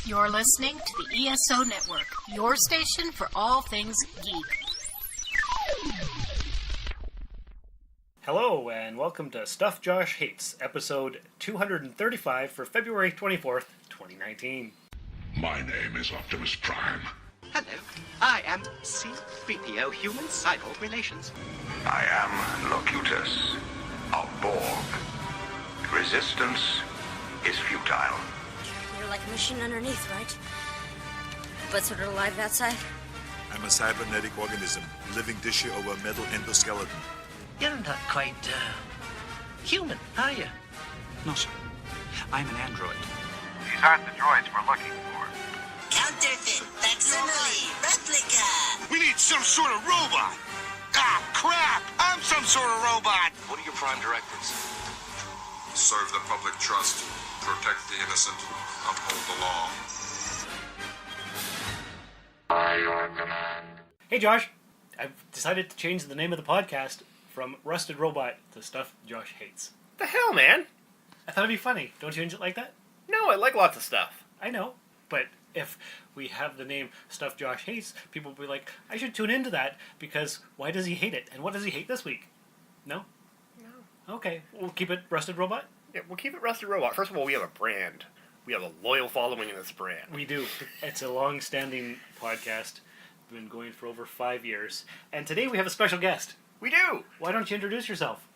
You're listening to the ESO Network, your station for all things geek. Hello, and welcome to Stuff Josh Hates, episode 235 for February 24th, 2019. My name is Optimus Prime. Hello, I am C-3PO, Human Cyborg Relations. I am Locutus, a Borg. Resistance is futile. You're like a machine underneath, right? But sort of alive outside? I'm a cybernetic organism, living tissue over a metal endoskeleton. You're not quite, human, are you? No, sir. I'm an android. These aren't the droids we're looking for. Counterfeit, facsimile, replica. We need some sort of robot. Ah, crap! I'm some sort of robot. What are your prime directives? Serve the public trust, protect the innocent, uphold the law. Hey Josh, I've decided to change the name of the podcast from Rusted Robot to Stuff Josh Hates. The hell, man? I thought it'd be funny. Don't you change it like that? No, I like lots of stuff. I know, but if we have the name Stuff Josh Hates, people will be like, I should tune into that, because why does he hate it? And what does he hate this week? No? No. Okay, we'll keep it Rusted Robot? Yeah, we'll keep it Rusted Robot. First of all, we have a brand. We have a loyal following in this brand. We do. It's a long-standing podcast. Been going for over 5 years. And today we have a special guest. We do! Why don't you introduce yourself?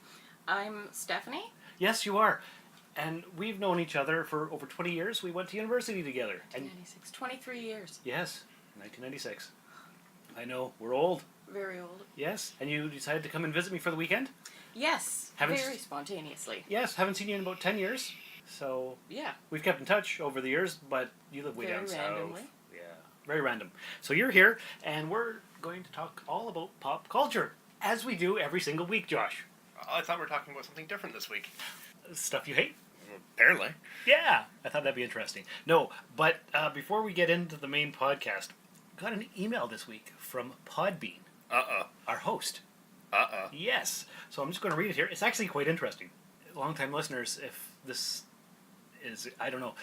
I'm Stephanie. Yes, you are. And we've known each other for over 20 years. We went to university together. 1996. 23 years. Yes, 1996. I know, we're old. Very old. Yes, and you decided to come and visit me for the weekend? Yes, very spontaneously. Yes, haven't seen you in about 10 years. So, yeah. We've kept in touch over the years, but you live way down randomly. south. Yeah, very random. So you're here, and we're going to talk all about pop culture, as we do every single week, Josh. I thought we were talking about something different this week. Stuff you hate? Apparently. Yeah, I thought that'd be interesting. No, but before we get into the main podcast, got an email this week from Podbean. Our host. Yes. So I'm just going to read it here. It's actually quite interesting. Long-time listeners, if this is, I don't know,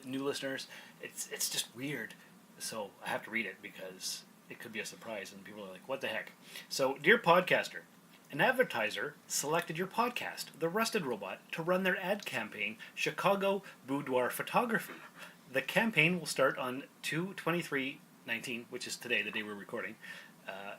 new listeners, it's just weird. So I have to read it because it could be a surprise and people are like, what the heck? So, dear podcaster, an advertiser selected your podcast, The Rusted Robot, to run their ad campaign, Chicago Boudoir Photography. The campaign will start on 2/23/19, which is today, the day we're recording.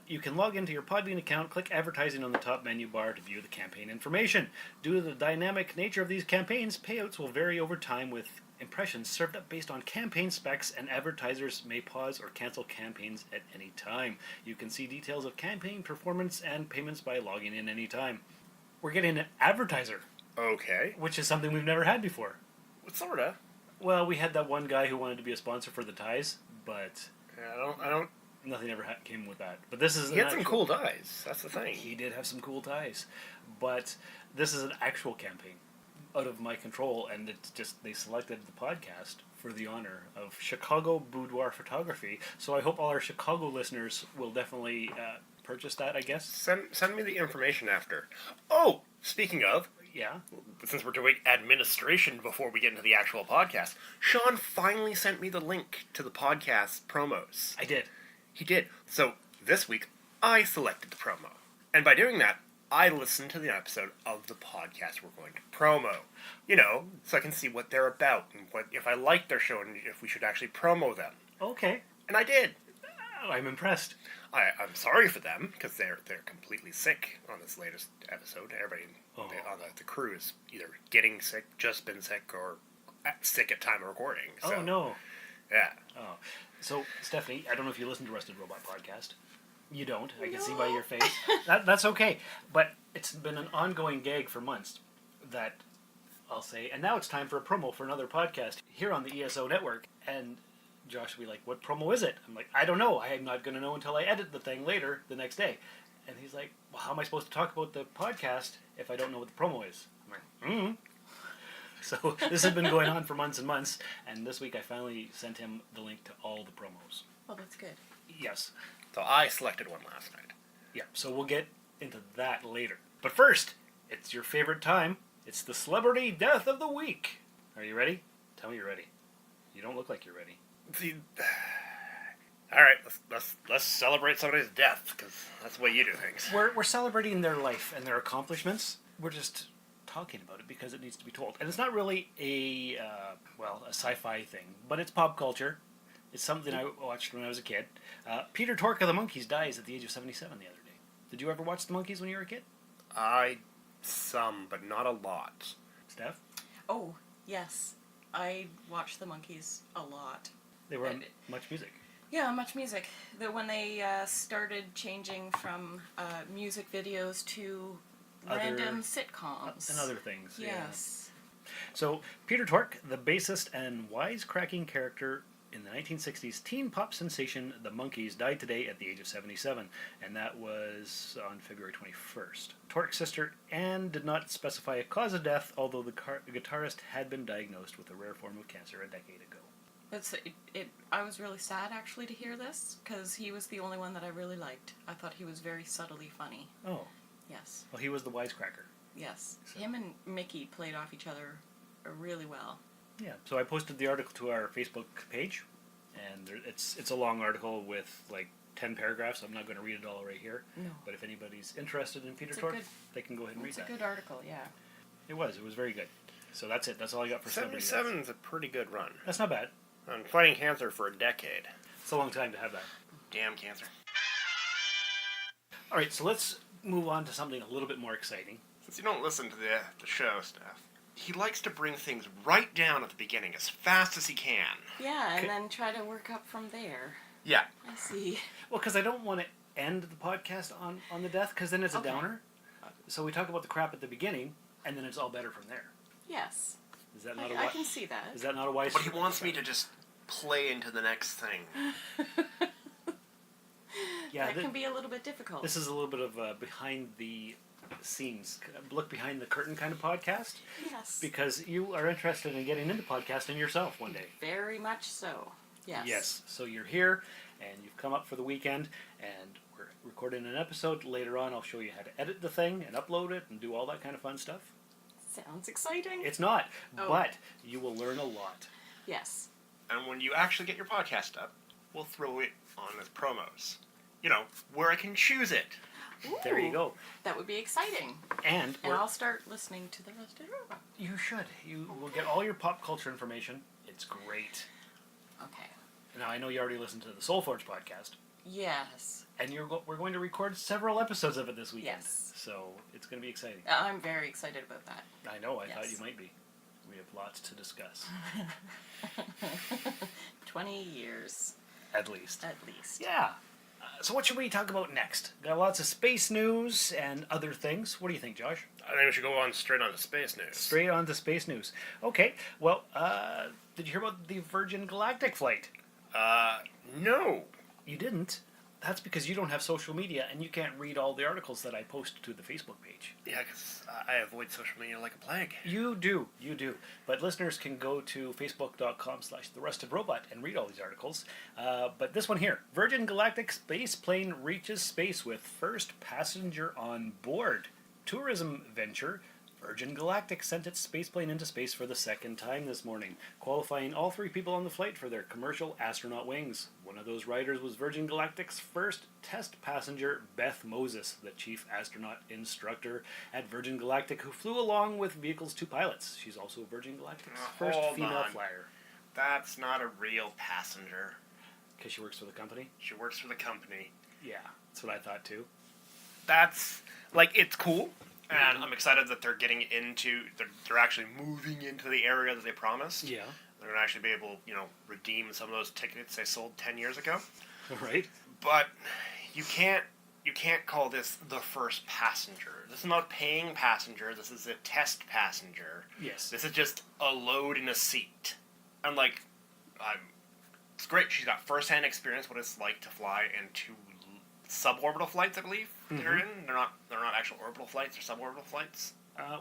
You can log into your Podbean account, click advertising on the top menu bar to view the campaign information. Due to the dynamic nature of these campaigns, payouts will vary over time with impressions served up based on campaign specs, and advertisers may pause or cancel campaigns at any time. You can see details of campaign performance and payments by logging in anytime. We're getting an advertiser. Okay. Which is something we've never had before. Sorta. Well, we had that one guy who wanted to be a sponsor for the ties, but Yeah, I don't. nothing ever came with that. But this is He had some cool ties. That's the thing. He did have some cool ties, but this is an actual campaign out of my control, and it's just they selected the podcast for the honor of Chicago Boudoir Photography. So I hope all our Chicago listeners will definitely purchase that, I guess. Send me the information after. Oh, speaking of, Yeah. since we're doing administration before we get into the actual podcast, Sean finally sent me the link to the podcast promos. I did. He did. So this week, I selected the promo. And by doing that, I listened to the episode of the podcast we're going to promo. You know, so I can see what they're about and what if I like their show and if we should actually promo them. Okay. And I did. I'm impressed. I'm sorry for them because they're completely sick on this latest episode. Everybody on the crew is either getting sick, just been sick, or sick at time of recording. So, oh no. Yeah. Oh. So, Stephanie, I don't know if you listen to Rusted Robot Podcast. You don't. I can see by your face. That's okay. But it's been an ongoing gag for months that I'll say, and now it's time for a promo for another podcast here on the ESO Network. And Josh will be like, what promo is it? I'm like, I don't know. I'm not going to know until I edit the thing later the next day. And he's like, well, how am I supposed to talk about the podcast if I don't know what the promo is? I'm like, So this has been going on for months and months, and this week I finally sent him the link to all the promos. Well, that's good. Yes. So I selected one last night. Yeah, so we'll get into that later. But first, it's your favorite time. It's the Celebrity Death of the Week. Are you ready? Tell me you're ready. You don't look like you're ready. See, all right, let's celebrate somebody's death, because that's the way you do things. We're celebrating their life and their accomplishments. We're just talking about it because it needs to be told. And it's not really a sci-fi thing, but it's pop culture. It's something I watched when I was a kid. Peter Tork of the Monkees dies at the age of 77 the other day. Did you ever watch the Monkees when you were a kid? Some, but not a lot. Steph? Oh, yes. I watched the Monkees a lot. They were on Much Music. Yeah, Much Music. When they started changing from music videos to random sitcoms. And other things. Yes. Yeah. So, Peter Tork, the bassist and wisecracking character in the 1960s teen pop sensation The Monkees, died today at the age of 77, and that was on February 21st. Tork's sister Anne did not specify a cause of death, although the guitarist had been diagnosed with a rare form of cancer a decade ago. I was really sad, actually, to hear this, because he was the only one that I really liked. I thought he was very subtly funny. Oh. Yes. Well, he was the wisecracker. Yes. So. Him and Mickey played off each other really well. Yeah, so I posted the article to our Facebook page, and it's a long article with like 10 paragraphs. I'm not going to read it all right here. No. But if anybody's interested in Peter Tork, they can go ahead and read that. It's a good article, yeah. It was very good. So that's it. That's all I got for 77 is a pretty good run. That's not bad. I'm fighting cancer for a decade. It's a long time to have that. Damn cancer. All right, so let's move on to something a little bit more exciting. Since you don't listen to the show, Steph, he likes to bring things right down at the beginning as fast as he can. Yeah, and then try to work up from there. Yeah. I see. Well, because I don't want to end the podcast on the death, because then it's a downer. So we talk about the crap at the beginning, and then it's all better from there. Yes. Is that not I can see that. Is that not a wise? But he wants me to just play into the next thing. Yeah, that can be a little bit difficult. This is a little bit of a behind the scenes, look behind the curtain kind of podcast. Yes. Because you are interested in getting into podcasting yourself one day. Very much so. Yes. Yes. So you're here, and you've come up for the weekend, and we're recording an episode. Later on, I'll show you how to edit the thing and upload it and do all that kind of fun stuff. Sounds exciting. It's not, but you will learn a lot. Yes. And when you actually get your podcast up, we'll throw it on as promos. You know, where I can choose it. Ooh, there you go. That would be exciting. And I'll start listening to the Rusted Robot. You should. You will get all your pop culture information. It's great. Okay. Now, I know you already listened to the Soul Forge podcast. Yes. And we're going to record several episodes of it this weekend. Yes. So it's going to be exciting. I'm very excited about that. I know. I thought you might be. We have lots to discuss. 20 years. At least. At least. Yeah. So what should we talk about next? Got lots of space news and other things. What do you think, Josh? I think we should go on straight on to space news. Straight on to space news. Okay. Well, did you hear about the Virgin Galactic flight? No. You didn't? That's because you don't have social media and you can't read all the articles that I post to the Facebook page. Yeah, because I avoid social media like a plague. You do. But listeners can go to facebook.com/therustedrobot and read all these articles. But this one here, Virgin Galactic space plane reaches space with first passenger on board. Tourism venture Virgin Galactic sent its spaceplane into space for the second time this morning, qualifying all 3 people on the flight for their commercial astronaut wings. One of those riders was Virgin Galactic's first test passenger, Beth Moses, the chief astronaut instructor at Virgin Galactic, who flew along with vehicle's 2 pilots. She's also Virgin Galactic's first female flyer. That's not a real passenger. Because she works for the company? She works for the company. Yeah, that's what I thought too. That's, like, it's cool. And I'm excited that they're getting into, they're actually moving into the area that they promised. Yeah. They're going to actually be able, redeem some of those tickets they sold 10 years ago. Right. But you can't call this the first passenger. This is not a paying passenger. This is a test passenger. Yes. This is just a load in a seat. And, it's great. She's got first-hand experience what it's like to fly in 2 suborbital flights, I believe. They're in. They're not actual orbital flights or suborbital flights.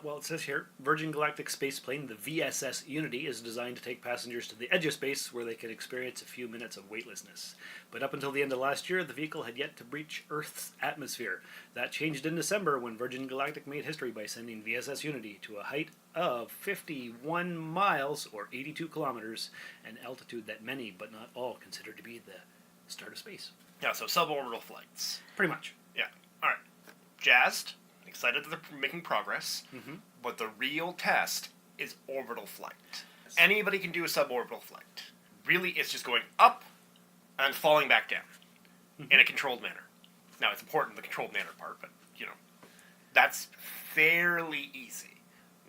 Well, it says here, Virgin Galactic spaceplane, the VSS Unity, is designed to take passengers to the edge of space where they could experience a few minutes of weightlessness. But up until the end of last year, the vehicle had yet to breach Earth's atmosphere. That changed in December when Virgin Galactic made history by sending VSS Unity to a height of 51 miles, or 82 kilometers, an altitude that many, but not all, consider to be the start of space. Yeah, so suborbital flights. Pretty much. Yeah. All right. Jazzed. Excited that they're making progress. Mm-hmm. But the real test is orbital flight. Anybody can do a suborbital flight. Really, it's just going up and falling back down in a controlled manner. Now, it's important, the controlled manner part, but, that's fairly easy.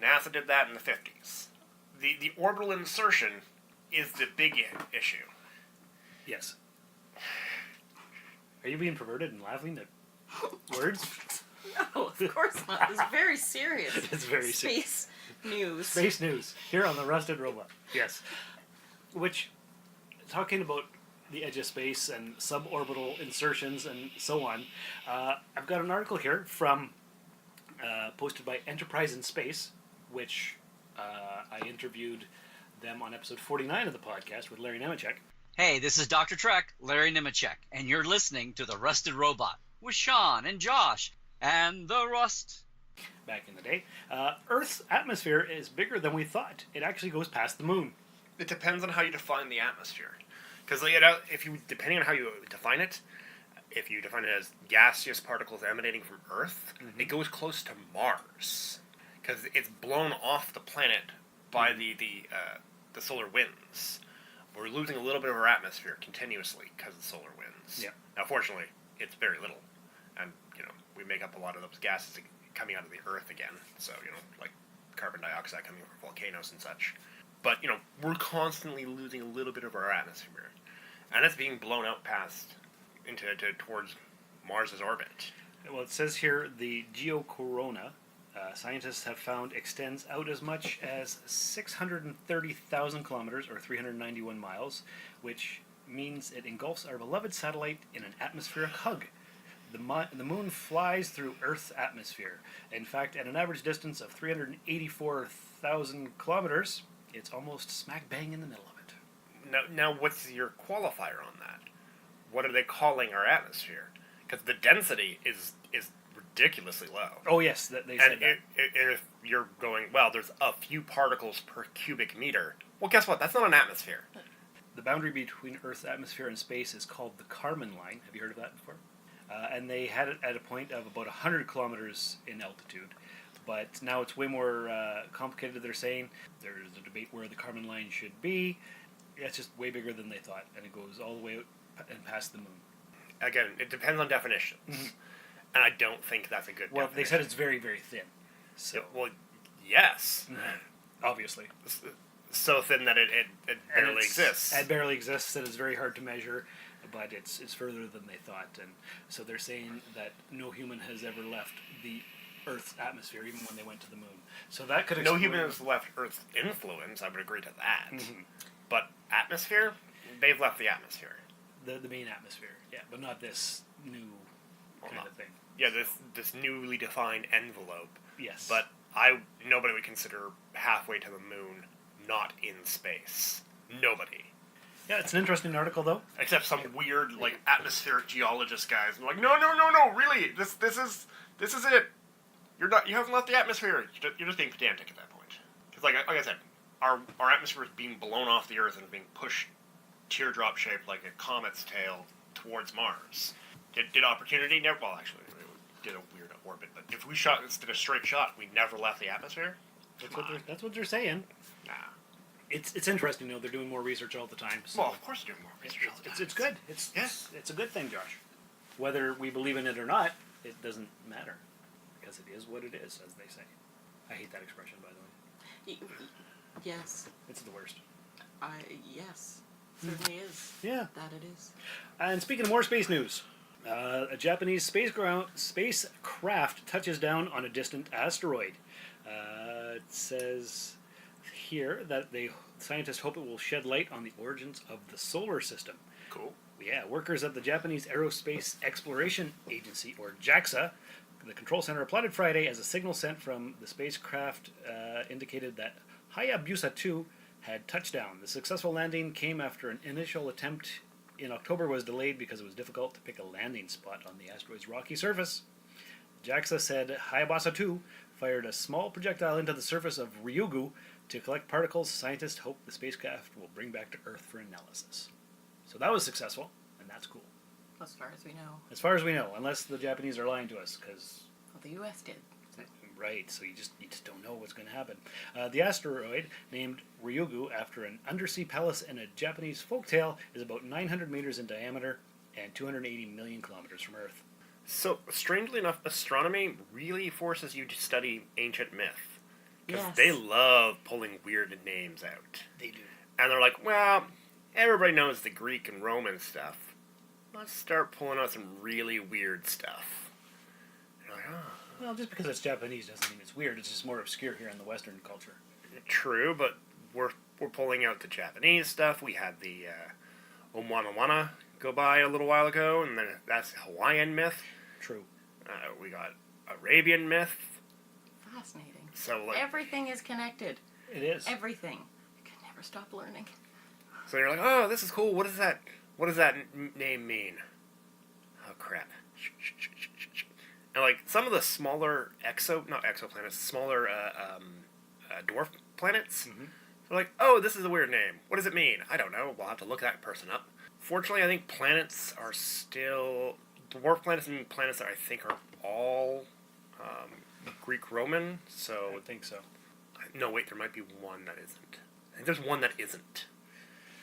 NASA did that in the 50s. The orbital insertion is the big issue. Yes. Are you being perverted and laughing at words? No, of course not. It's very serious. It's very serious. News. Space news. Here on the Rusted Robot. Yes. Which, talking about the edge of space and suborbital insertions and so on, I've got an article here from, posted by Enterprise in Space, which I interviewed them on episode 49 of the podcast with Larry Nemechek. Hey, this is Dr. Trek, Larry Nemechek, and you're listening to The Rusted Robot with Sean and Josh and the Rust. Back in the day, Earth's atmosphere is bigger than we thought. It actually goes past the moon. It depends on how you define the atmosphere. Because depending on how you define it, if you define it as gaseous particles emanating from Earth, it goes close to Mars. Because it's blown off the planet by the solar winds. We're losing a little bit of our atmosphere continuously because of solar winds. Yeah. Now, fortunately, it's very little. And, we make up a lot of those gases coming out of the Earth again. So, like carbon dioxide coming from volcanoes and such. But, we're constantly losing a little bit of our atmosphere. And it's being blown out towards Mars's orbit. Well, it says here the geocorona, scientists have found, extends out as much as 630,000 kilometers, or 391 miles, which means it engulfs our beloved satellite in an atmospheric hug. The moon flies through Earth's atmosphere. In fact, at an average distance of 384,000 kilometers, it's almost smack bang in the middle of it. Now, what's your qualifier on that? What are they calling our atmosphere? Because the density is ridiculously low. Oh, yes, they said that. If you're going, well, there's a few particles per cubic meter, well, guess what? That's not an atmosphere. The boundary between Earth's atmosphere and space is called the Kármán line. Have you heard of that before? And they had it at a point of about 100 kilometers in altitude. But now it's way more complicated, they're saying. There's a debate where the Kármán line should be. It's just way bigger than they thought, and it goes all the way out and past the moon. Again, it depends on definitions. Mm-hmm. And I don't think that's a good definition. They said it's very, very thin. So. Well, yes. Obviously. So thin that it barely exists. It barely exists, and it's very hard to measure, but it's further than they thought. And so they're saying that no human has ever left the Earth's atmosphere, even when they went to the moon. So that could explain. No human has left Earth's influence, I would agree to that. Mm-hmm. But atmosphere? They've left the atmosphere. The main atmosphere, yeah, but not this new kind of thing. Yeah, this newly defined envelope. Yes. But nobody would consider halfway to the moon not in space. Nobody. Yeah, it's an interesting article, though. Except some weird, atmospheric geologist guys. I'm like, no, really, this is it. You haven't left the atmosphere. You're just being pedantic at that point. Because, like I said, our atmosphere is being blown off the Earth and being pushed teardrop shaped like a comet's tail towards Mars. Did Opportunity never? Well, actually, we did a weird orbit. But if we did a straight shot, we never left the atmosphere. That's what they're saying. Nah. It's interesting, though. They're doing more research all the time. So well, of course they're doing more research all the time. It's good. It's a good thing, Josh. Whether we believe in it or not, it doesn't matter. Because it is what it is, as they say. I hate that expression, by the way. Yes. It's the worst. Yes. Certainly is. Yeah. That it is. And speaking of more space news, a Japanese spacecraft touches down on a distant asteroid. It says here that scientists hope it will shed light on the origins of the solar system. Cool. Yeah, workers at the Japanese Aerospace Exploration Agency, or JAXA, the control center applauded Friday as a signal sent from the spacecraft indicated that Hayabusa 2 had touched down. The successful landing came after an initial attempt in October was delayed because it was difficult to pick a landing spot on the asteroid's rocky surface. JAXA said Hayabusa 2 fired a small projectile into the surface of Ryugu to collect particles scientists hope the spacecraft will bring back to Earth for analysis. So that was successful, and that's cool. As far as we know. As far as we know, unless the Japanese are lying to us, because... Well, the U.S. did. Right, so you just don't know what's going to happen. The asteroid, named Ryugu after an undersea palace in a Japanese folktale, is about 900 meters in diameter and 280 million kilometers from Earth. So, strangely enough, astronomy really forces you to study ancient myth. Because they love pulling weird names out. They do. And they're like, well, everybody knows the Greek and Roman stuff. Let's start pulling out some really weird stuff. You're like, oh. Well, just because it's Japanese doesn't mean it's weird. It's just more obscure here in the Western culture. True, but we're pulling out the Japanese stuff. We had the Omoana go by a little while ago, and then that's Hawaiian myth. True. We got Arabian myth. Fascinating. So like everything is connected. It is. Everything. You can never stop learning. So you're like, oh, this is cool. What does that name mean? Oh crap. And like some of the smaller smaller dwarf planets, they're like, oh, this is a weird name. What does it mean? I don't know. We'll have to look that person up. Fortunately, I think planets are still dwarf planets and planets that I think are all Greek-Roman. So I would think so. No, wait, there might be one that isn't. I think there's one that isn't.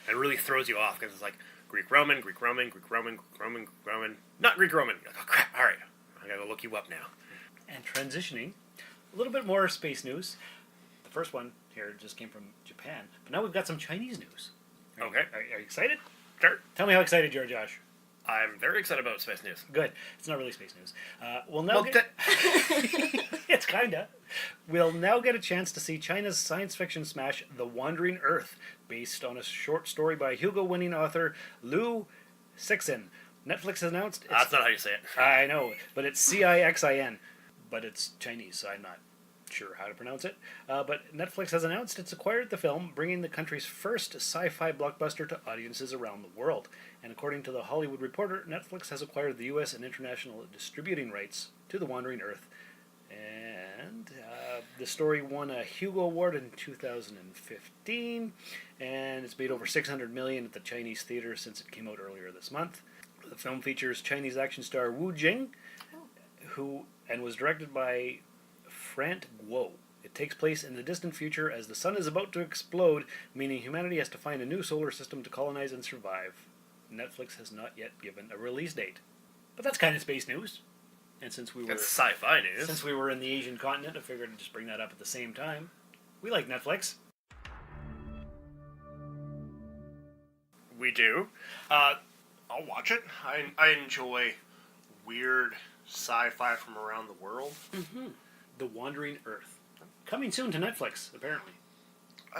It really throws you off because it's like Greek-Roman, Greek-Roman, Greek-Roman, Greek-Roman, Greek-Roman, not Greek-Roman. Like, oh crap! All right. I gotta look you up now. And transitioning, a little bit more space news. The first one here just came from Japan, but now we've got some Chinese news. Okay. Are you excited? Sure. Tell me how excited you are, Josh. I'm very excited about space news. Good. It's not really space news. It's kinda. We'll now get a chance to see China's science fiction smash The Wandering Earth, based on a short story by Hugo-winning author Liu Cixin. Netflix has announced... That's not how you say it. I know, but it's Cixin. But it's Chinese, so I'm not sure how to pronounce it. But Netflix has announced it's acquired the film, bringing the country's first sci-fi blockbuster to audiences around the world. And according to The Hollywood Reporter, Netflix has acquired the U.S. and international distributing rights to The Wandering Earth. And the story won a Hugo Award in 2015, and it's made over $600 million at the Chinese theater since it came out earlier this month. The film features Chinese action star Wu Jing, and was directed by Frant Guo. It takes place in the distant future as the sun is about to explode, meaning humanity has to find a new solar system to colonize and survive. Netflix has not yet given a release date. But that's kind of space news. And since we were... It's sci-fi news. Since we were in the Asian continent, I figured I'd just bring that up at the same time. We like Netflix. We do. I'll watch it. I enjoy weird sci-fi from around the world. Mm-hmm. The Wandering Earth. Coming soon to Netflix, apparently.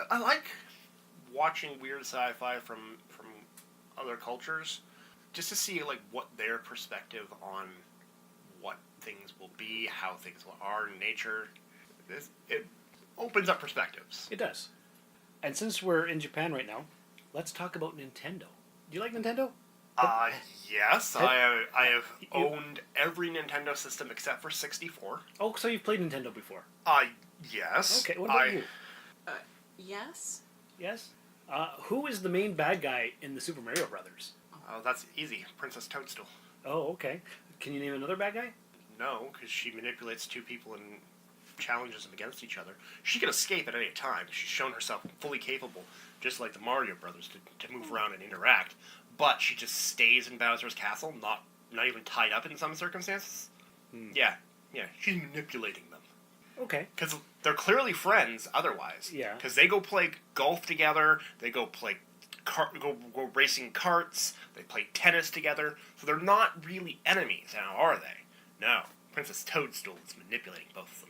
I like watching weird sci-fi from other cultures, just to see like what their perspective on what things will be, how things are in nature. It opens up perspectives. It does. And since we're in Japan right now, let's talk about Nintendo. Do you like Nintendo? Yes. I have owned every Nintendo system except for 64. Oh, so you've played Nintendo before? Yes. Okay, what about you? Yes. Yes? Who is the main bad guy in the Super Mario Brothers? Oh, that's easy. Princess Toadstool. Oh, okay. Can you name another bad guy? No, because she manipulates two people and challenges them against each other. She can escape at any time. She's shown herself fully capable, just like the Mario Brothers, to move around and interact. But she just stays in Bowser's castle, not even tied up in some circumstances. Yeah, she's manipulating them. Okay. Because they're clearly friends otherwise. Yeah. Because they go play golf together, they go play go racing karts, they play tennis together, so they're not really enemies now, are they? No. Princess Toadstool is manipulating both of them.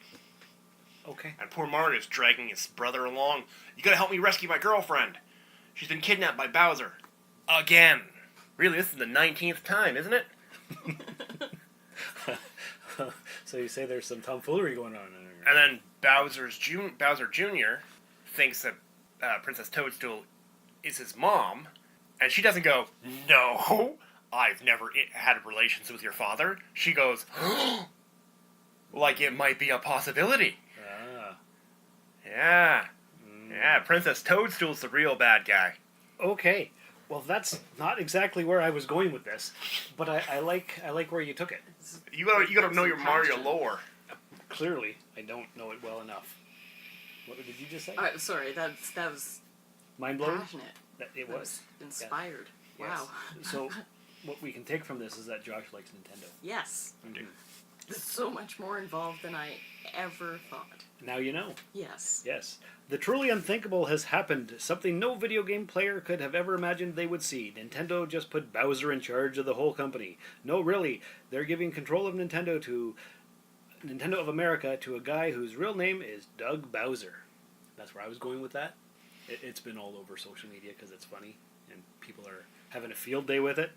Okay. And poor Mario's dragging his brother along. You gotta help me rescue my girlfriend. She's been kidnapped by Bowser. Again. Really, this is the 19th time, isn't it? So you say there's some tomfoolery going on. And then Bowser Jr. thinks that Princess Toadstool is his mom, and she doesn't go, "No, I've never had relations with your father." She goes, like it might be a possibility. Yeah. Yeah, Princess Toadstool's the real bad guy. Okay. Well, that's not exactly where I was going with this, but I like where you took it. You gotta know your Mario lore. Clearly, I don't know it well enough. What did you just say? Sorry, that was mind blowing. Passionate. It was inspired. Yeah. Wow. Yes. So, what we can take from this is that Josh likes Nintendo. Yes. Mm-hmm. There's so much more involved than I ever thought. Now you know. Yes. Yes. The truly unthinkable has happened. Something no video game player could have ever imagined they would see. Nintendo just put Bowser in charge of the whole company. No, really. They're giving control of Nintendo of America to a guy whose real name is Doug Bowser. That's where I was going with that. It's been all over social media because it's funny and people are having a field day with it.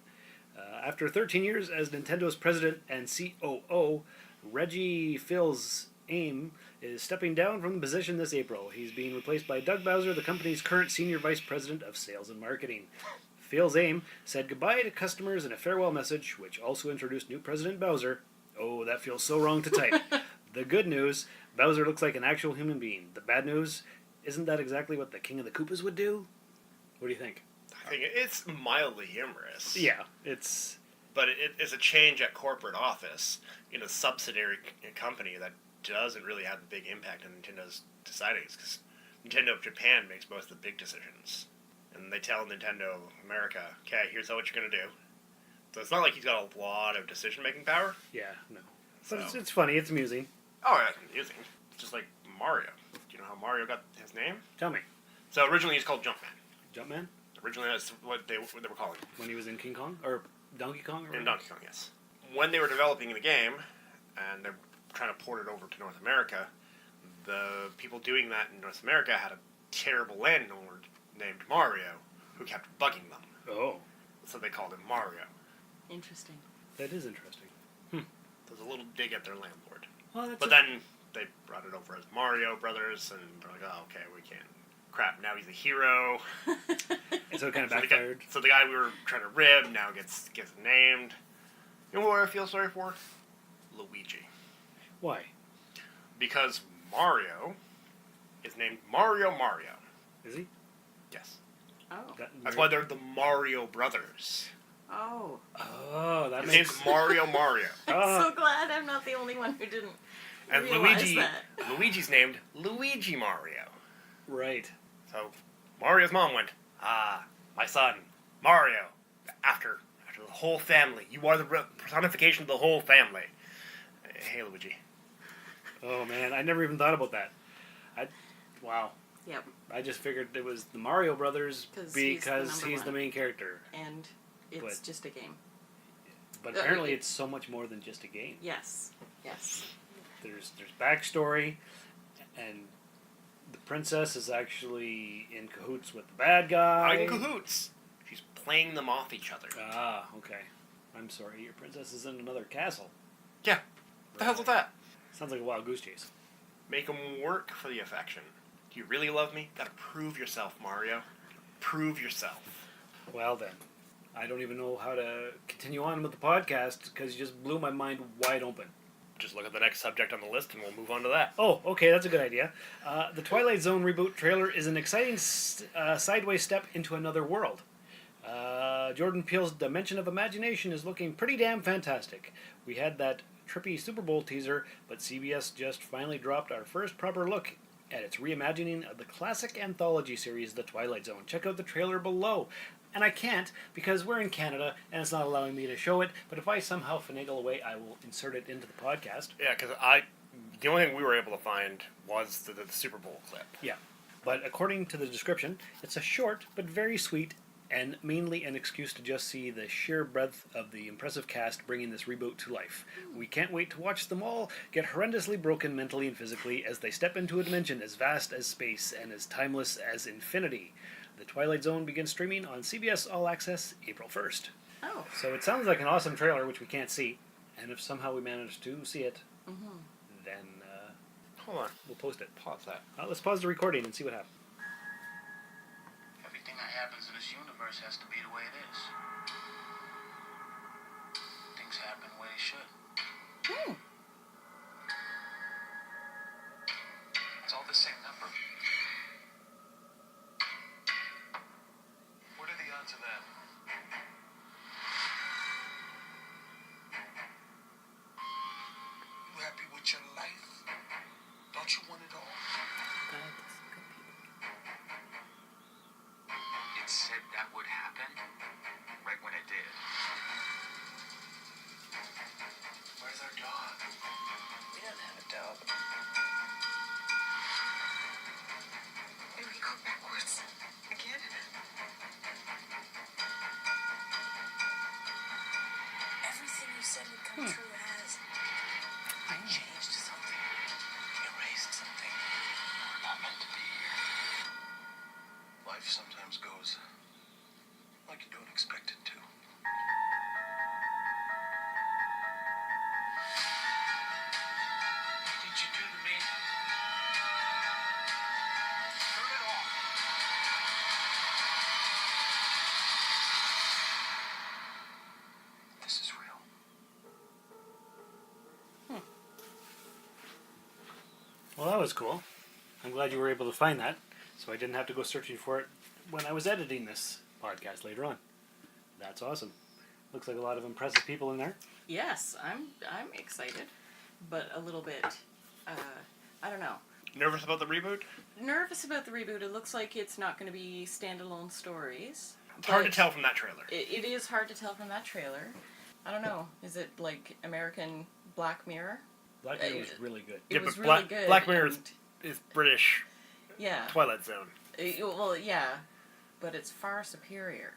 After 13 years as Nintendo's president and COO, Reggie Fils-Aime is stepping down from the position this April. He's being replaced by Doug Bowser, the company's current senior vice president of sales and marketing. Fils-Aime said goodbye to customers in a farewell message, which also introduced new President Bowser. Oh, that feels so wrong to type. The good news, Bowser looks like an actual human being. The bad news, isn't that exactly what the King of the Koopas would do? What do you think? I think it's mildly humorous. Yeah, it's... But it's a change at corporate office in a subsidiary company that doesn't really have a big impact on Nintendo's decidings, because Nintendo of Japan makes most of the big decisions. And they tell Nintendo of America, okay, here's what you're going to do. So it's not like he's got a lot of decision-making power. Yeah, no. But it's funny, it's amusing. Oh, yeah, it's amusing. It's just like Mario. Do you know how Mario got his name? Tell me. So originally he's called Jumpman. Jumpman? Originally that's what they were calling him. When he was in King Kong? Or Donkey Kong? In Donkey Kong, yes. When they were developing the game, and they're trying to port it over to North America, the people doing that in North America had a terrible landlord named Mario who kept bugging them. Oh. So they called him Mario. Interesting. That is interesting. So there's a little dig at their landlord. Well, but then they brought it over as Mario Brothers, and they're like, oh, okay, we can't. Crap, now he's a hero. So it kind of backfired. So the guy we were trying to rib now gets named. You know what I feel sorry for? Luigi. Why? Because Mario is named Mario. Is he? Yes. Oh. That's why they're the Mario Brothers. Oh. Oh, that His makes... name's Mario. I'm so glad I'm not the only one who didn't And realize that. Luigi's named Luigi Mario. Right. So Mario's mom went, my son, Mario, after the whole family. You are the personification of the whole family. Hey, Luigi. Oh, man, I never even thought about that. Wow. Yep. I just figured it was the Mario Brothers because he's the one. main character. And it's just a game. But apparently it's so much more than just a game. Yes. Yes. There's backstory, and the princess is actually in cahoots with the bad guy. In cahoots. She's playing them off each other. Ah, okay. I'm sorry, your princess is in another castle. Yeah. What the hell's with that? Sounds like a wild goose chase. Make them work for the affection. Do you really love me? Gotta prove yourself, Mario. Prove yourself. Well then, I don't even know how to continue on with the podcast because you just blew my mind wide open. Just look at the next subject on the list and we'll move on to that. Oh, okay, that's a good idea. The Twilight Zone reboot trailer is an exciting sideways step into another world. Jordan Peele's Dimension of Imagination is looking pretty damn fantastic. We had that trippy Super Bowl teaser, but CBS just finally dropped our first proper look at its reimagining of the classic anthology series, The Twilight Zone. Check out the trailer below. And I can't, because we're in Canada, and it's not allowing me to show it, but if I somehow finagle away, I will insert it into the podcast. Yeah, because the only thing we were able to find was the Super Bowl clip. Yeah, but according to the description, it's a short, but very sweet, and mainly an excuse to just see the sheer breadth of the impressive cast bringing this reboot to life. We can't wait to watch them all get horrendously broken mentally and physically as they step into a dimension as vast as space and as timeless as infinity. The Twilight Zone begins streaming on CBS All Access April 1st. Oh. So it sounds like an awesome trailer, which we can't see. And if somehow we manage to see it, then hold on, we'll post it. Pause that. Let's pause the recording and see what happens. Everything that happens in this universe has to be the way it is. Things happen the way they should. It's all the same number. What are the odds of that? You happy with your life? Don't you want it all? It said that would happen right when it did. Where's our dog? We don't have a dog. Did we go backwards again? Everything you said would come true has. I changed something. Erased something. We're not meant to be here. Life sometimes goes like you don't expect it to. What did you do to me? Turn it off. This is real. Well, that was cool. I'm glad you were able to find that, so I didn't have to go searching for it when I was editing this podcast later on. That's awesome. Looks like a lot of impressive people in there. Yes, I'm excited, but a little bit, I don't know. Nervous about the reboot? Nervous about the reboot. It looks like it's not going to be standalone stories. It's hard to tell from that trailer. It is hard to tell from that trailer. I don't know. Is it like American Black Mirror? Black Mirror was really good. It was really good. Black Mirror is British. Yeah. Twilight Zone. Well, yeah, but it's far superior.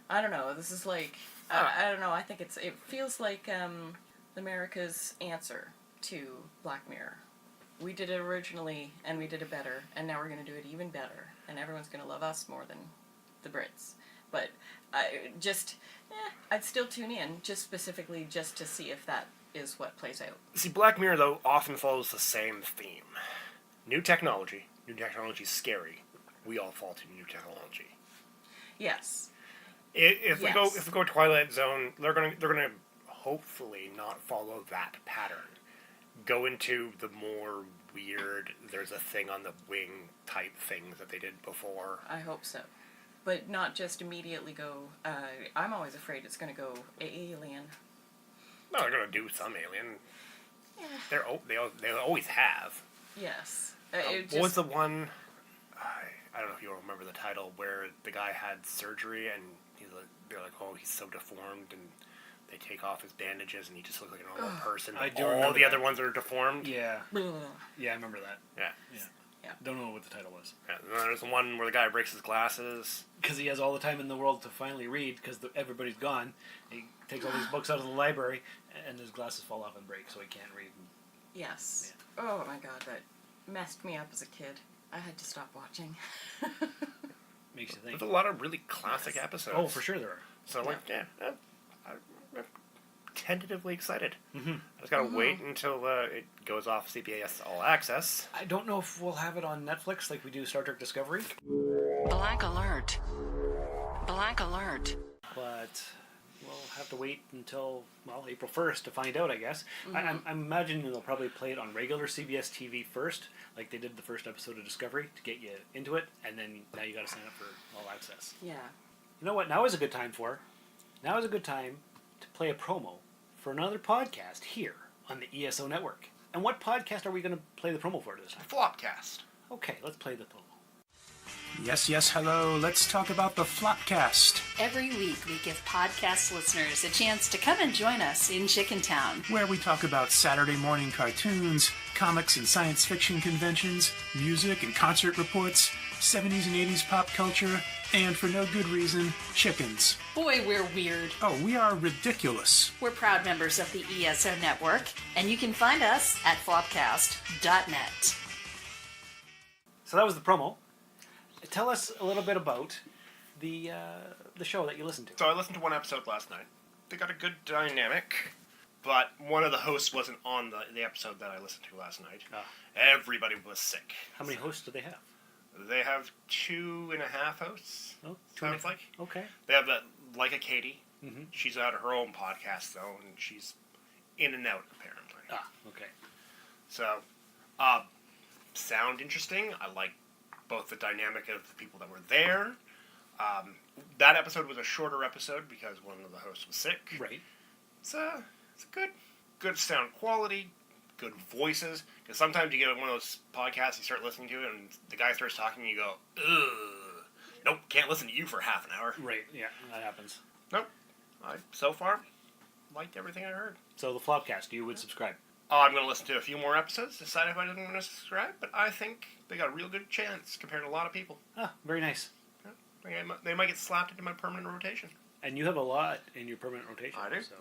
I don't know. This is like I don't know. I think it feels like America's answer to Black Mirror. We did it originally, and we did it better, and now we're going to do it even better, and everyone's going to love us more than the Brits. But I'd still tune in, just specifically just to see if that is what plays out. See, Black Mirror, though, often follows the same theme. New technology. New technology is scary. We all fall to new technology. Yes. If we go Twilight Zone, they're gonna hopefully not follow that pattern. Go into the more weird, there's a thing on the wing type things that they did before. I hope so. But not just immediately go, I'm always afraid it's going to go alien. No, they're going to do some alien. Yeah. They always have. Yes. What was the one, I don't know if you'll remember the title, where the guy had surgery and they're like, oh, he's so deformed, and they take off his bandages and he just looks like a normal person. I do all the other ones are deformed. Yeah. Yeah, I remember that. Yeah. Don't know what the title was. Yeah. And then there's the one where the guy breaks his glasses. Because he has all the time in the world to finally read, because everybody's gone. He takes all these books out of the library, and his glasses fall off and break, so he can't read. Yes. Yeah. Oh my god, that messed me up as a kid. I had to stop watching. Makes you think. There's a lot of really classic episodes. Oh, for sure there are. So, I'm tentatively excited. Mm-hmm. I just gotta wait until it goes off CBS All Access. I don't know if we'll have it on Netflix like we do Star Trek Discovery. Blank alert. Blank alert. But we'll have to wait until, April 1st to find out, I guess. Mm-hmm. I'm imagining they'll probably play it on regular CBS TV first, like they did the first episode of Discovery, to get you into it, and then now you gotta sign up for All Access. Yeah. You know what now is a good time for? Now is a good time to play a promo for another podcast here on the ESO Network. And what podcast are we going to play the promo for this time? Flopcast. Okay, let's play the promo. Yes, hello. Let's talk about the Flopcast. Every week we give podcast listeners a chance to come and join us in Chickentown, where we talk about Saturday morning cartoons, comics and science fiction conventions, music and concert reports, 70s and 80s pop culture, and for no good reason, chickens. Boy, we're weird. Oh, we are ridiculous. We're proud members of the ESO Network, and you can find us at flopcast.net. So that was the promo. Tell us a little bit about the show that you listened to. So I listened to one episode last night. They got a good dynamic. but one of the hosts wasn't on the episode that I listened to last night. Everybody was sick. How many hosts do they have? They have 2.5 hosts. Oh, sounds like. Okay. They have that like a Katie. Mm-hmm. She's out of her own podcast though, and she's in and out apparently. Okay. So, sound interesting. I like both the dynamic of the people that were there. That episode was a shorter episode because one of the hosts was sick. Right. It's good sound quality, good voices. Because sometimes you get one of those podcasts, you start listening to it, and the guy starts talking, and you go, ugh, nope, can't listen to you for half an hour. Right, yeah, that happens. Nope. I, so far, liked everything I heard. So the Flopcast, you would subscribe? I'm going to listen to a few more episodes, decide if I didn't want to subscribe, but I think they got a real good chance compared to a lot of people. Very nice. Yeah, they might get slapped into my permanent rotation. And you have a lot in your permanent rotation. I do. So,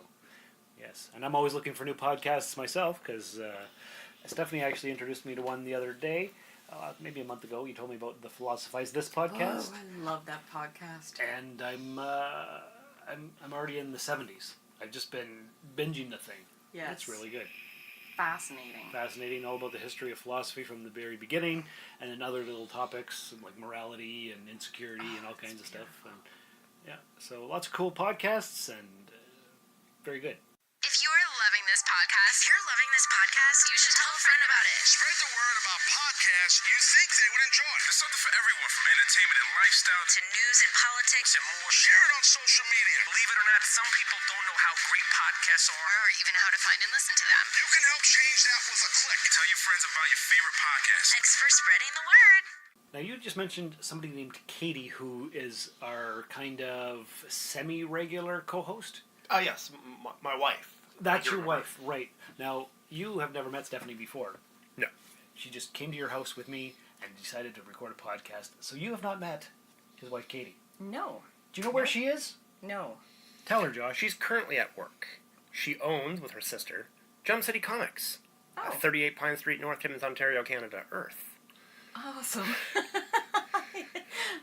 yes. And I'm always looking for new podcasts myself, because Stephanie actually introduced me to one the other day, maybe a month ago. You told me about the Philosophize This podcast. Oh, I love that podcast. And I'm already in the 70s. I've just been binging the thing. Yes. It's really good. Fascinating, all about the history of philosophy from the very beginning, and then other little topics like morality and insecurity and all kinds of stuff. And yeah, so lots of cool podcasts and very good. If you're loving this podcast, you should tell a friend about it. Spread the word about podcasts you think they would enjoy. There's something for everyone, from entertainment and lifestyle to news and politics and more. Share it on social media. Believe it or not, some people don't know how great podcasts are, or even how to find and listen to them. You can help change that with a click. Tell your friends about your favorite podcast. Thanks for spreading the word. Now, you just mentioned somebody named Katie, who is our kind of semi-regular co-host. Yes, my wife. That's your wife, right. Now, you have never met Stephanie before. No. She just came to your house with me and decided to record a podcast. So you have not met his wife, Katie. No. Do you know where she is? No. Tell her, Josh. She's currently at work. She owns, with her sister, Jump City Comics. Oh. 38 Pine Street, North Timmins, Ontario, Canada, Earth. Awesome.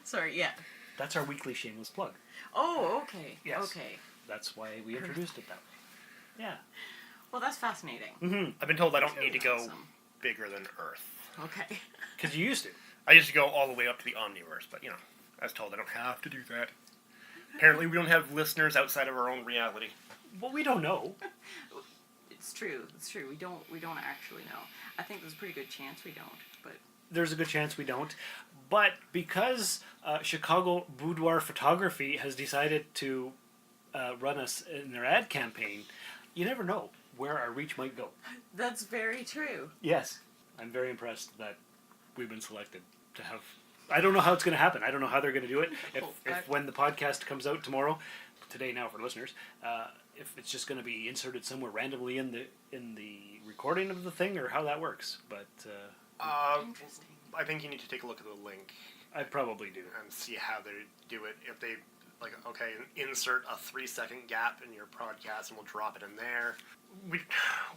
Sorry, yeah. That's our weekly shameless plug. Oh, okay. Yes. Okay. That's why we introduced it that way. Yeah. Well, that's fascinating. Mm-hmm. I've been told I don't need to go bigger than Earth. Okay. Because you used to. I used to go all the way up to the Omniverse, but, I was told I don't have to do that. Apparently we don't have listeners outside of our own reality. Well, we don't know. It's true. We don't actually know. I think there's a pretty good chance we don't, but... There's a good chance we don't. But because Chicago Boudoir Photography has decided to run us in their ad campaign, you never know where our reach might go. That's very true. Yes. I'm very impressed that we've been selected to have... I don't know how it's going to happen. I don't know how they're going to do it. If when the podcast comes out tomorrow, today now for listeners, if it's just going to be inserted somewhere randomly in the recording of the thing, or how that works. But interesting. I think you need to take a look at the link. I probably do. And see how they do it. If they, insert a 3-second gap in your podcast and we'll drop it in there.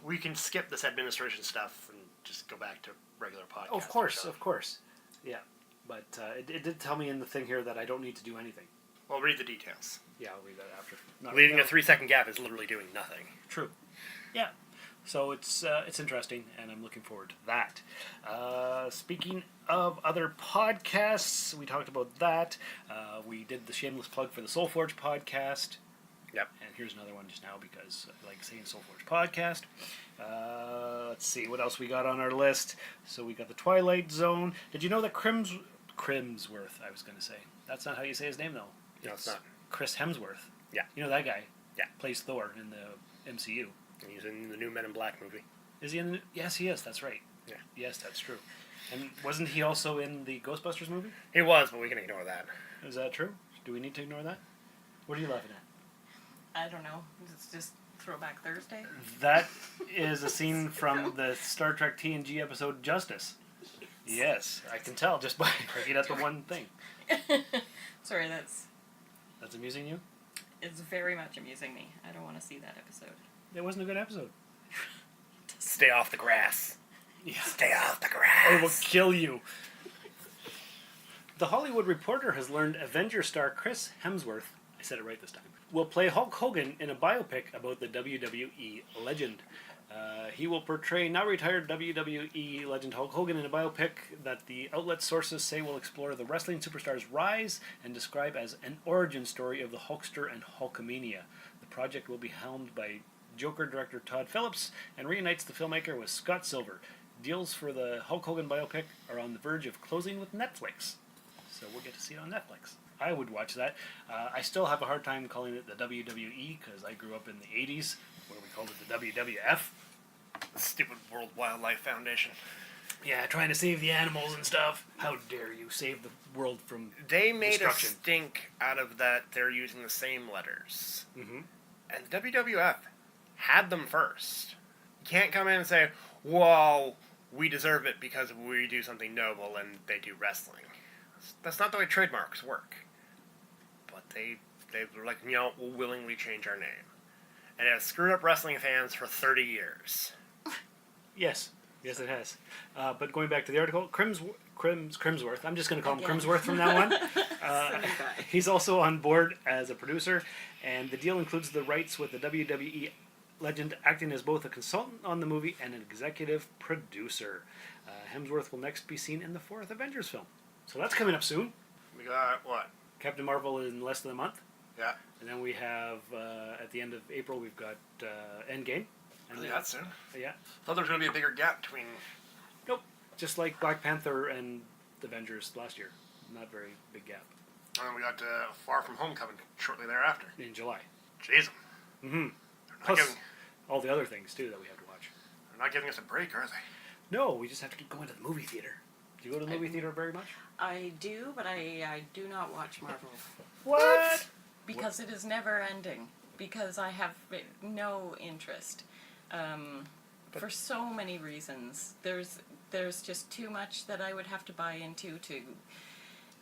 We can skip this administration stuff and just go back to regular podcasts. Oh, of course. Yeah. But it did tell me in the thing here that I don't need to do anything. Well, read the details. Yeah, I'll read that after. Leaving a 3-second gap is literally doing nothing. True. Yeah. So it's interesting, and I'm looking forward to that. Speaking of other podcasts, we talked about that. We did the shameless plug for the Soulforge podcast. Yep. And here's another one just now because I like saying Soulforge podcast. Let's see what else we got on our list. So we got the Twilight Zone. Did you know that Hemsworth, I was going to say. That's not how you say his name, though. No, it's not. Chris Hemsworth. Yeah. You know that guy? Yeah. Plays Thor in the MCU. He's in the new Men in Black movie. Is he in the... Yes, he is. That's right. Yeah. Yes, that's true. And wasn't he also in the Ghostbusters movie? He was, but we can ignore that. Is that true? Do we need to ignore that? What are you laughing at? I don't know. It's just Throwback Thursday? That is a scene from the Star Trek TNG episode Justice. Yes, I can tell just by looking at the one thing. Sorry, that's amusing you? It's very much amusing me. I don't want to see that episode. It wasn't a good episode. Stay off the grass. Yeah. Stay off the grass. I will kill you. The Hollywood Reporter has learned Avenger star Chris Hemsworth I said it right this time. Will play Hulk Hogan in a biopic about the WWE legend. He will portray now retired WWE legend Hulk Hogan in a biopic that the outlet sources say will explore the wrestling superstar's rise and describe as an origin story of the Hulkster and Hulkamania. The project will be helmed by Joker director Todd Phillips and reunites the filmmaker with Scott Silver. Deals for the Hulk Hogan biopic are on the verge of closing with Netflix, so we'll get to see it on Netflix. I would watch that. I still have a hard time calling it the WWE because I grew up in the 80s where we called it the WWF. Stupid World Wildlife Foundation. Yeah, trying to save the animals and stuff. How dare you save the world from They made destruction. a stink out of that they're using the same letters. Mm-hmm. And the WWF had them first. You can't come in and say, well, we deserve it because we do something noble and they do wrestling. That's not the way trademarks work. But they were like, we'll willingly change our name. And it has screwed up wrestling fans for 30 years. Yes, it has. But going back to the article, Hemsworth, I'm just going to call him Again. Hemsworth from now on. Same guy. He's also on board as a producer, and the deal includes the rights with the WWE legend acting as both a consultant on the movie and an executive producer. Hemsworth will next be seen in the 4th Avengers film. So that's coming up soon. We got, what? Captain Marvel in less than a month. Yeah. And then we have, at the end of April, we've got Endgame. And Really that soon? Yeah. Thought there was going to be a bigger gap between... Nope. Just like Black Panther and the Avengers last year. Not very big gap. And then we got Far From Home coming shortly thereafter. In July. Jeez. Mm-hmm. They're Plus, not giving, all the other things, too, that we have to watch. they're not giving us a break, are they? No, we just have to keep going to the movie theater. Do you go to the movie theater very much? I do, but I do not watch Marvel. What? Because it is never ending. Because I have no interest. For so many reasons. There's just too much that I would have to buy into to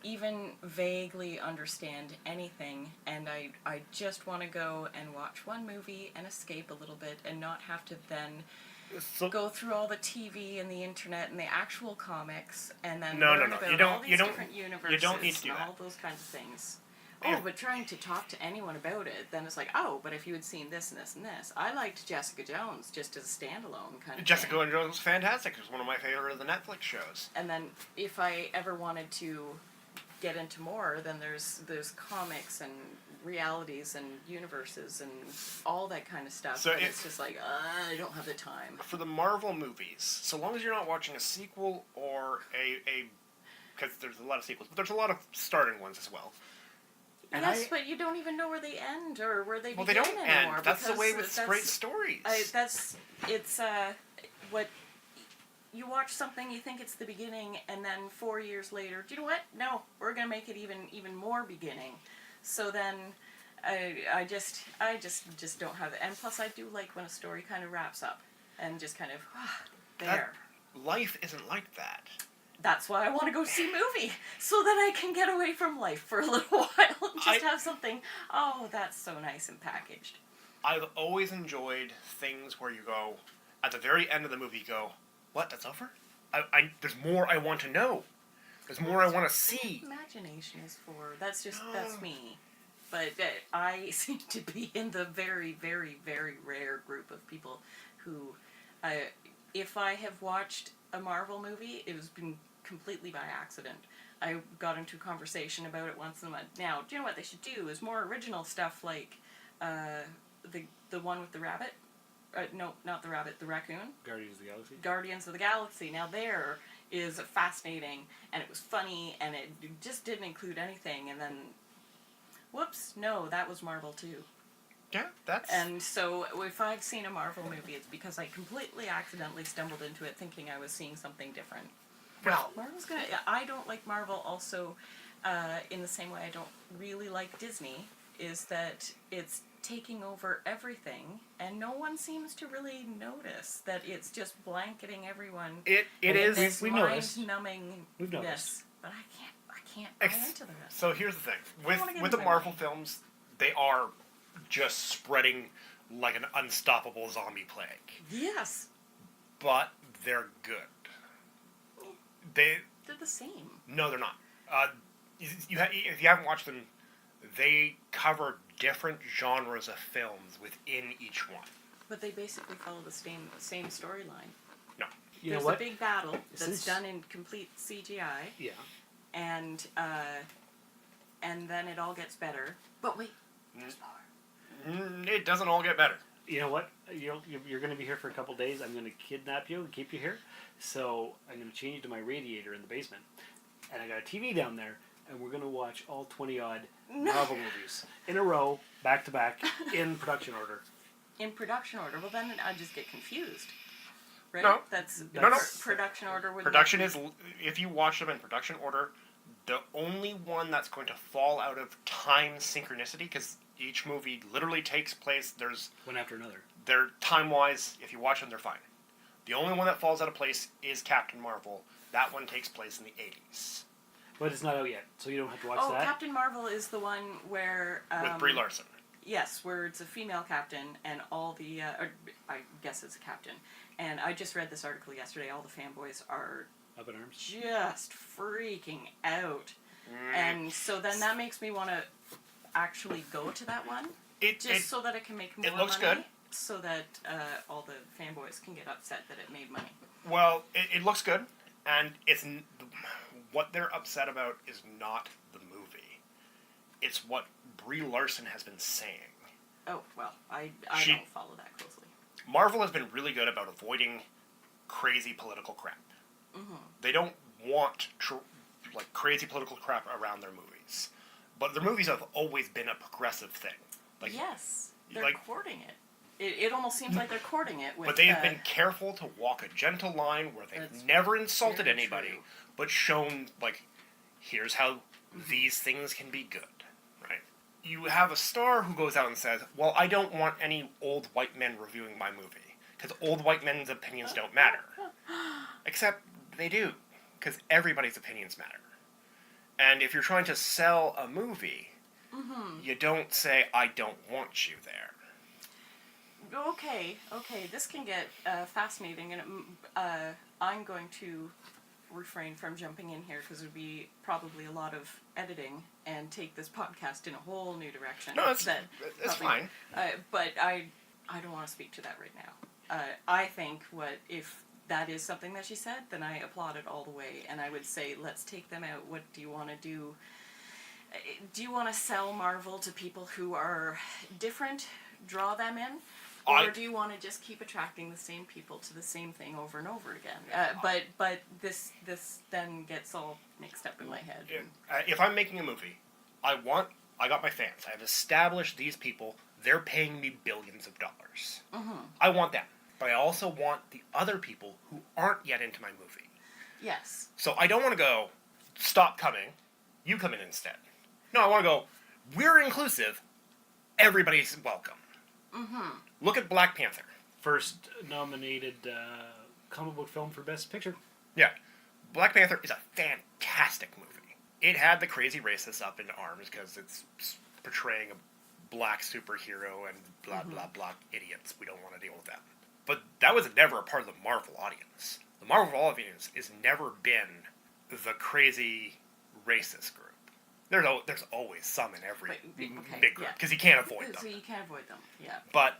even vaguely understand anything, and I just want to go and watch one movie and escape a little bit and not have to then go through all the TV and the internet and the actual comics and then learn about all these different universes you don't need to do and that. all those kinds of things. Oh, but trying to talk to anyone about it, then it's like, oh, but if you had seen this and this and this. I liked Jessica Jones just as a standalone kind of Jessica thing. Jones was fantastic. It was one of my favorite of the Netflix shows. And then if I ever wanted to get into more, then there's comics and realities and universes and all that kind of stuff. So it's just like, I don't have the time. For the Marvel movies, so long as you're not watching a sequel or a because there's a lot of sequels, but there's a lot of starting ones as well. And Yes, but you don't even know where they end or where they Well, begin they don't anymore. end. That's the way because with great stories. It's what you watch something, you think it's the beginning, and then 4 years later, do you know what? No, we're gonna make it even more beginning. So then, I just don't have it. And plus, I do like when a story kind of wraps up and just kind of there. Life isn't like that. That's why I want to go see a movie, so that I can get away from life for a little while and just have something, oh, that's so nice and packaged. I've always enjoyed things where you go, at the very end of the movie, you go, what, that's over? There's more I want to know. There's more I want to see. Imagination is for, that's me. But I seem to be in the very, very, very rare group of people who, if I have watched a Marvel movie, it has been completely by accident. I got into a conversation about it once and went, now, do you know what they should do? Is more original stuff like the one with the rabbit. No, not the rabbit, the raccoon. Guardians of the Galaxy. Guardians of the Galaxy. Now there is fascinating, and it was funny, and it just didn't include anything, and then, whoops, no, that was Marvel too. Yeah, that's... And so if I've seen a Marvel movie, it's because I completely accidentally stumbled into it thinking I was seeing something different. Well, Marvel's gonna... I don't like Marvel also in the same way I don't really like Disney, is that it's taking over everything, and no one seems to really notice that it's just blanketing everyone. It is. We've noticed. Mind-numbing. We've noticed. But I can't buy into the rest. So here's the thing. With the my Marvel films, they are just spreading like an unstoppable zombie plague. Yes. But they're good. They're the same. No, they're not. If you haven't watched them, they cover different genres of films within each one. But they basically follow the same storyline. No. There's a big battle that's done in complete CGI. Yeah. And then it all gets better. But wait, there's more. It doesn't all get better. You know what? You're going to be here for a couple days. I'm going to kidnap you and keep you here. So I'm going to change you to my radiator in the basement. And I got a TV down there, and we're going to watch all 20-odd Marvel movies in a row, back to back, in production order. In production order? Well, then I just get confused. Right? No. That's No. Production order. Production is, if you watch them in production order, the only one that's going to fall out of time synchronicity, because each movie literally takes place, there's... one after another. They're time-wise, if you watch them, they're fine. The only one that falls out of place is Captain Marvel. That one takes place in the 80s. But it's not out yet, so you don't have to watch that. Oh, Captain Marvel is the one where... with Brie Larson. Yes, where it's a female captain, and all the... I guess it's a captain. And I just read this article yesterday. All the fanboys are... up in arms? Just freaking out. And so then that makes me want to actually go to that one. So that it can make more money. It looks good. So that all the fanboys can get upset that it made money. Well, it looks good, and it's what they're upset about is not the movie. It's what Brie Larson has been saying. Oh, well, I don't follow that closely. Marvel has been really good about avoiding crazy political crap. Mm-hmm. They don't want crazy political crap around their movies. But their movies have always been a progressive thing. Yes, they're courting it. It almost seems like they're courting it. But they have been careful to walk a gentle line where they've never insulted anybody, but shown, here's how these things can be good, right? You have a star who goes out and says, well, I don't want any old white men reviewing my movie, because old white men's opinions don't matter. Except they do, because everybody's opinions matter. And if you're trying to sell a movie, you don't say, I don't want you there. Okay, this can get fascinating, and I'm going to refrain from jumping in here because it would be probably a lot of editing and take this podcast in a whole new direction. No, it's fine. But I don't want to speak to that right now. I think if that is something that she said, then I applaud it all the way, and I would say, let's take them out. What do you want to do? Do you want to sell Marvel to people who are different, draw them in? Or do you want to just keep attracting the same people to the same thing over and over again? But this then gets all mixed up in my head. If I'm making a movie, I got my fans. I've established these people. They're paying me billions of dollars. Mm-hmm. I want them. But I also want the other people who aren't yet into my movie. Yes. So I don't want to go, stop coming, you come in instead. No, I want to go, we're inclusive, everybody's welcome. Mm-hmm. Look at Black Panther. First nominated comic book film for Best Picture. Yeah. Black Panther is a fantastic movie. It had the crazy racists up in arms because it's portraying a black superhero and blah, blah, blah idiots. We don't want to deal with that. But that was never a part of the Marvel audience. The Marvel audience has never been the crazy racist group. There's always some in every big group, because you can't avoid them. So you can't avoid them, yeah. But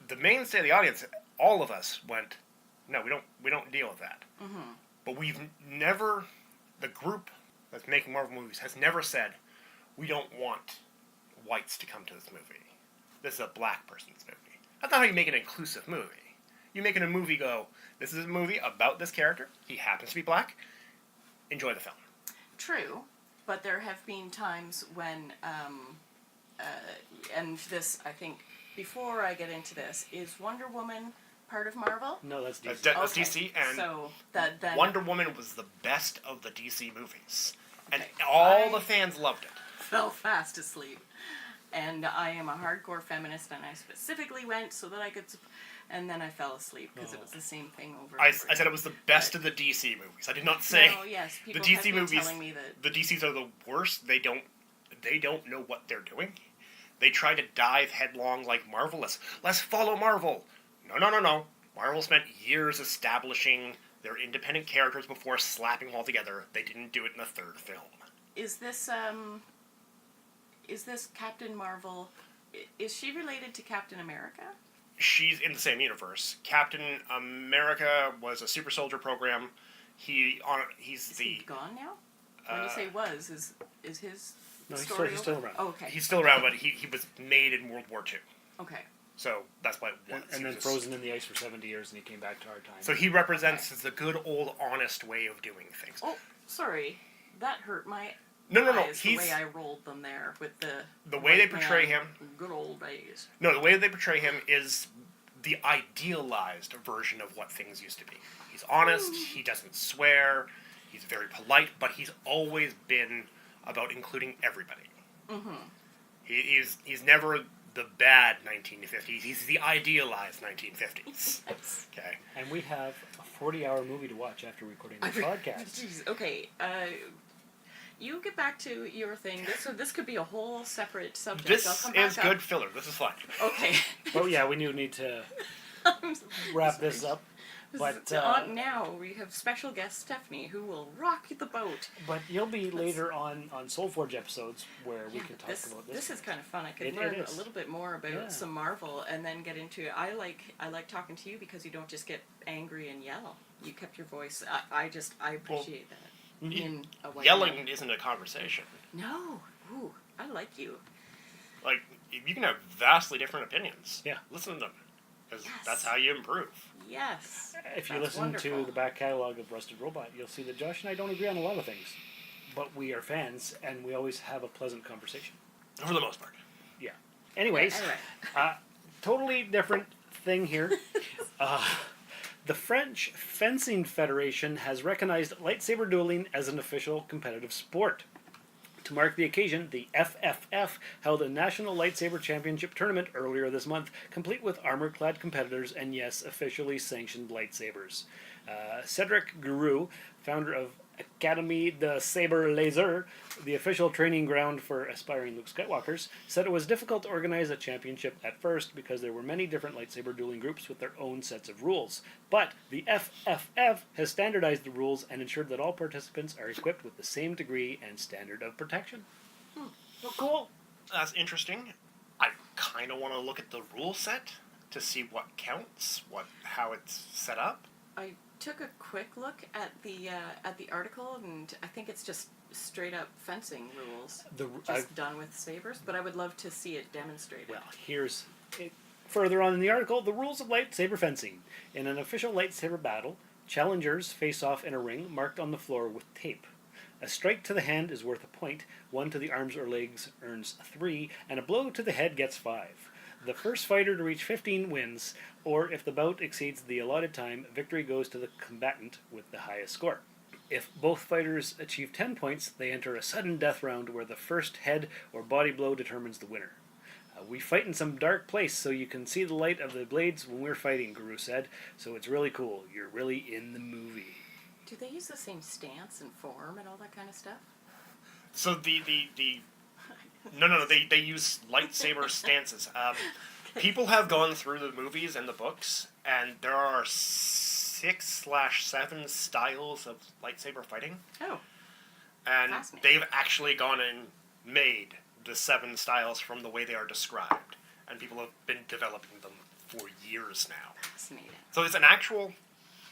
the mainstay of the audience, all of us went, no, we don't deal with that. Mm-hmm. But the group that's making Marvel movies has never said, we don't want whites to come to this movie. This is a black person's movie. That's not how you make an inclusive movie. You make a movie go, this is a movie about this character, he happens to be black, enjoy the film. True. But there have been times when, and this, I think, before I get into this, is Wonder Woman part of Marvel? No, that's DC. That's DC, and so Wonder Woman was the best of the DC movies. And all the fans loved it. Fell fast asleep. And I am a hardcore feminist, and I specifically went so that I could... And then I fell asleep because it was the same thing over and over. I said it was the best of the DC movies. I did not say people the DC have been movies. Telling me that the DCs are the worst. They don't know what they're doing. They try to dive headlong like Marvel. Let's follow Marvel. No. Marvel spent years establishing their independent characters before slapping them all together. They didn't do it in the third film. Is this is this Captain Marvel? Is she related to Captain America? She's in the same universe. Captain America was a super soldier program. He's gone now? When you say was, is his No, story he's still around. Oh, okay. He's still around, but he was made in World War II. Okay. So that's why it was. And then frozen in the ice for 70 years, and he came back to our time. So he represents the good old honest way of doing things. Oh, sorry. That hurt my No. eyes, the way I rolled them there with the way they white portray man, him. Good old days. No, the way they portray him is the idealized version of what things used to be. He's honest. He doesn't swear. He's very polite, but he's always been about including everybody. Mm-hmm. He's never the bad 1950s. He's the idealized 1950s. Yes. Okay. And we have a 40-hour movie to watch after recording the podcast. Jeez, okay. You get back to your thing. This could be a whole separate subject. This I'll come back is good filler. This is fun. Okay. Oh yeah, we need to wrap this up. But now we have special guest Stephanie, who will rock the boat. But you'll be later on Soulforge episodes where we can talk about this. This is kind of fun. I could learn a little bit more about some Marvel, and then get into. I like talking to you because you don't just get angry and yell. You kept your voice. I appreciate that. In a way. Yelling isn't a conversation. No. Ooh, I like you. Like, you can have vastly different opinions. Yeah. Listen to them. Because that's how you improve. Yes. If you listen to the back catalog of Rusted Robot, you'll see that Josh and I don't agree on a lot of things. But we are fans, and we always have a pleasant conversation. For the most part. Yeah. Anyways, totally different thing here. The French Fencing Federation has recognized lightsaber dueling as an official competitive sport. To mark the occasion, the FFF held a National Lightsaber Championship tournament earlier this month, complete with armor-clad competitors and, yes, officially sanctioned lightsabers. Cedric Guru, founder of Académie de Sabre Laser, the official training ground for aspiring Luke Skywalkers, said it was difficult to organize a championship at first because there were many different lightsaber dueling groups with their own sets of rules. But the FFF has standardized the rules and ensured that all participants are equipped with the same degree and standard of protection. Oh, cool. That's interesting. I kind of want to look at the rule set to see what counts, how it's set up. I took a quick look at the article, and I think it's just straight up fencing rules, done with sabers. But I would love to see it demonstrated. Well, here's further on in the article: the rules of lightsaber fencing. In an official lightsaber battle, challengers face off in a ring marked on the floor with tape. A strike to the hand is worth a point. One to the arms or legs earns 3, and a blow to the head gets 5. The first fighter to reach 15 wins, or if the bout exceeds the allotted time, victory goes to the combatant with the highest score. If both fighters achieve 10 points, they enter a sudden death round where the first head or body blow determines the winner. We fight in some dark place so you can see the light of the blades when we're fighting, Guru said, so it's really cool. You're really in the movie. Do they use the same stance and form and all that kind of stuff? So No, they use lightsaber stances. People have gone through the movies and the books, and there are 6/7 styles of lightsaber fighting. Oh. And they've actually gone and made the 7 styles from the way they are described. And people have been developing them for years now. Fascinating. So it's an actual...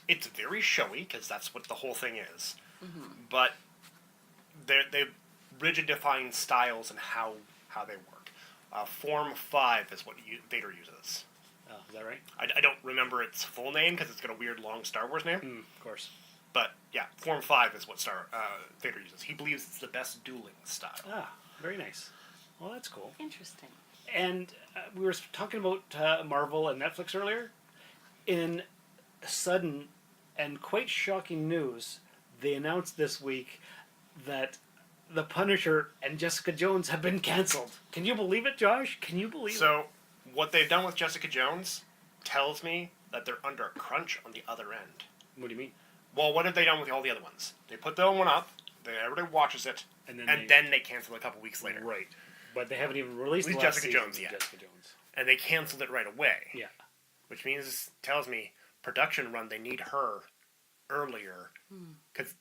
It's very showy, because that's what the whole thing is. Mm-hmm. But they've rigid-defined styles and how they work. Form 5 is what Vader uses. Oh, is that right? I don't remember its full name because it's got a weird long Star Wars name. Of course. But yeah, Form 5 is what Vader uses. He believes it's the best dueling style. Ah, very nice. Well, that's cool. Interesting. And we were talking about Marvel and Netflix earlier. In sudden and quite shocking news, they announced this week that The Punisher and Jessica Jones have been cancelled. Can you believe it, Josh? Can you believe it? So, what they've done with Jessica Jones tells me that they're under a crunch on the other end. What do you mean? Well, what have they done with all the other ones? They put the one up, everybody watches it, and then they cancel it a couple weeks later. Right. But they haven't even released Jessica Jones yet. Jessica Jones. And they canceled it right away. Yeah. Which tells me, production run, they need her earlier. Because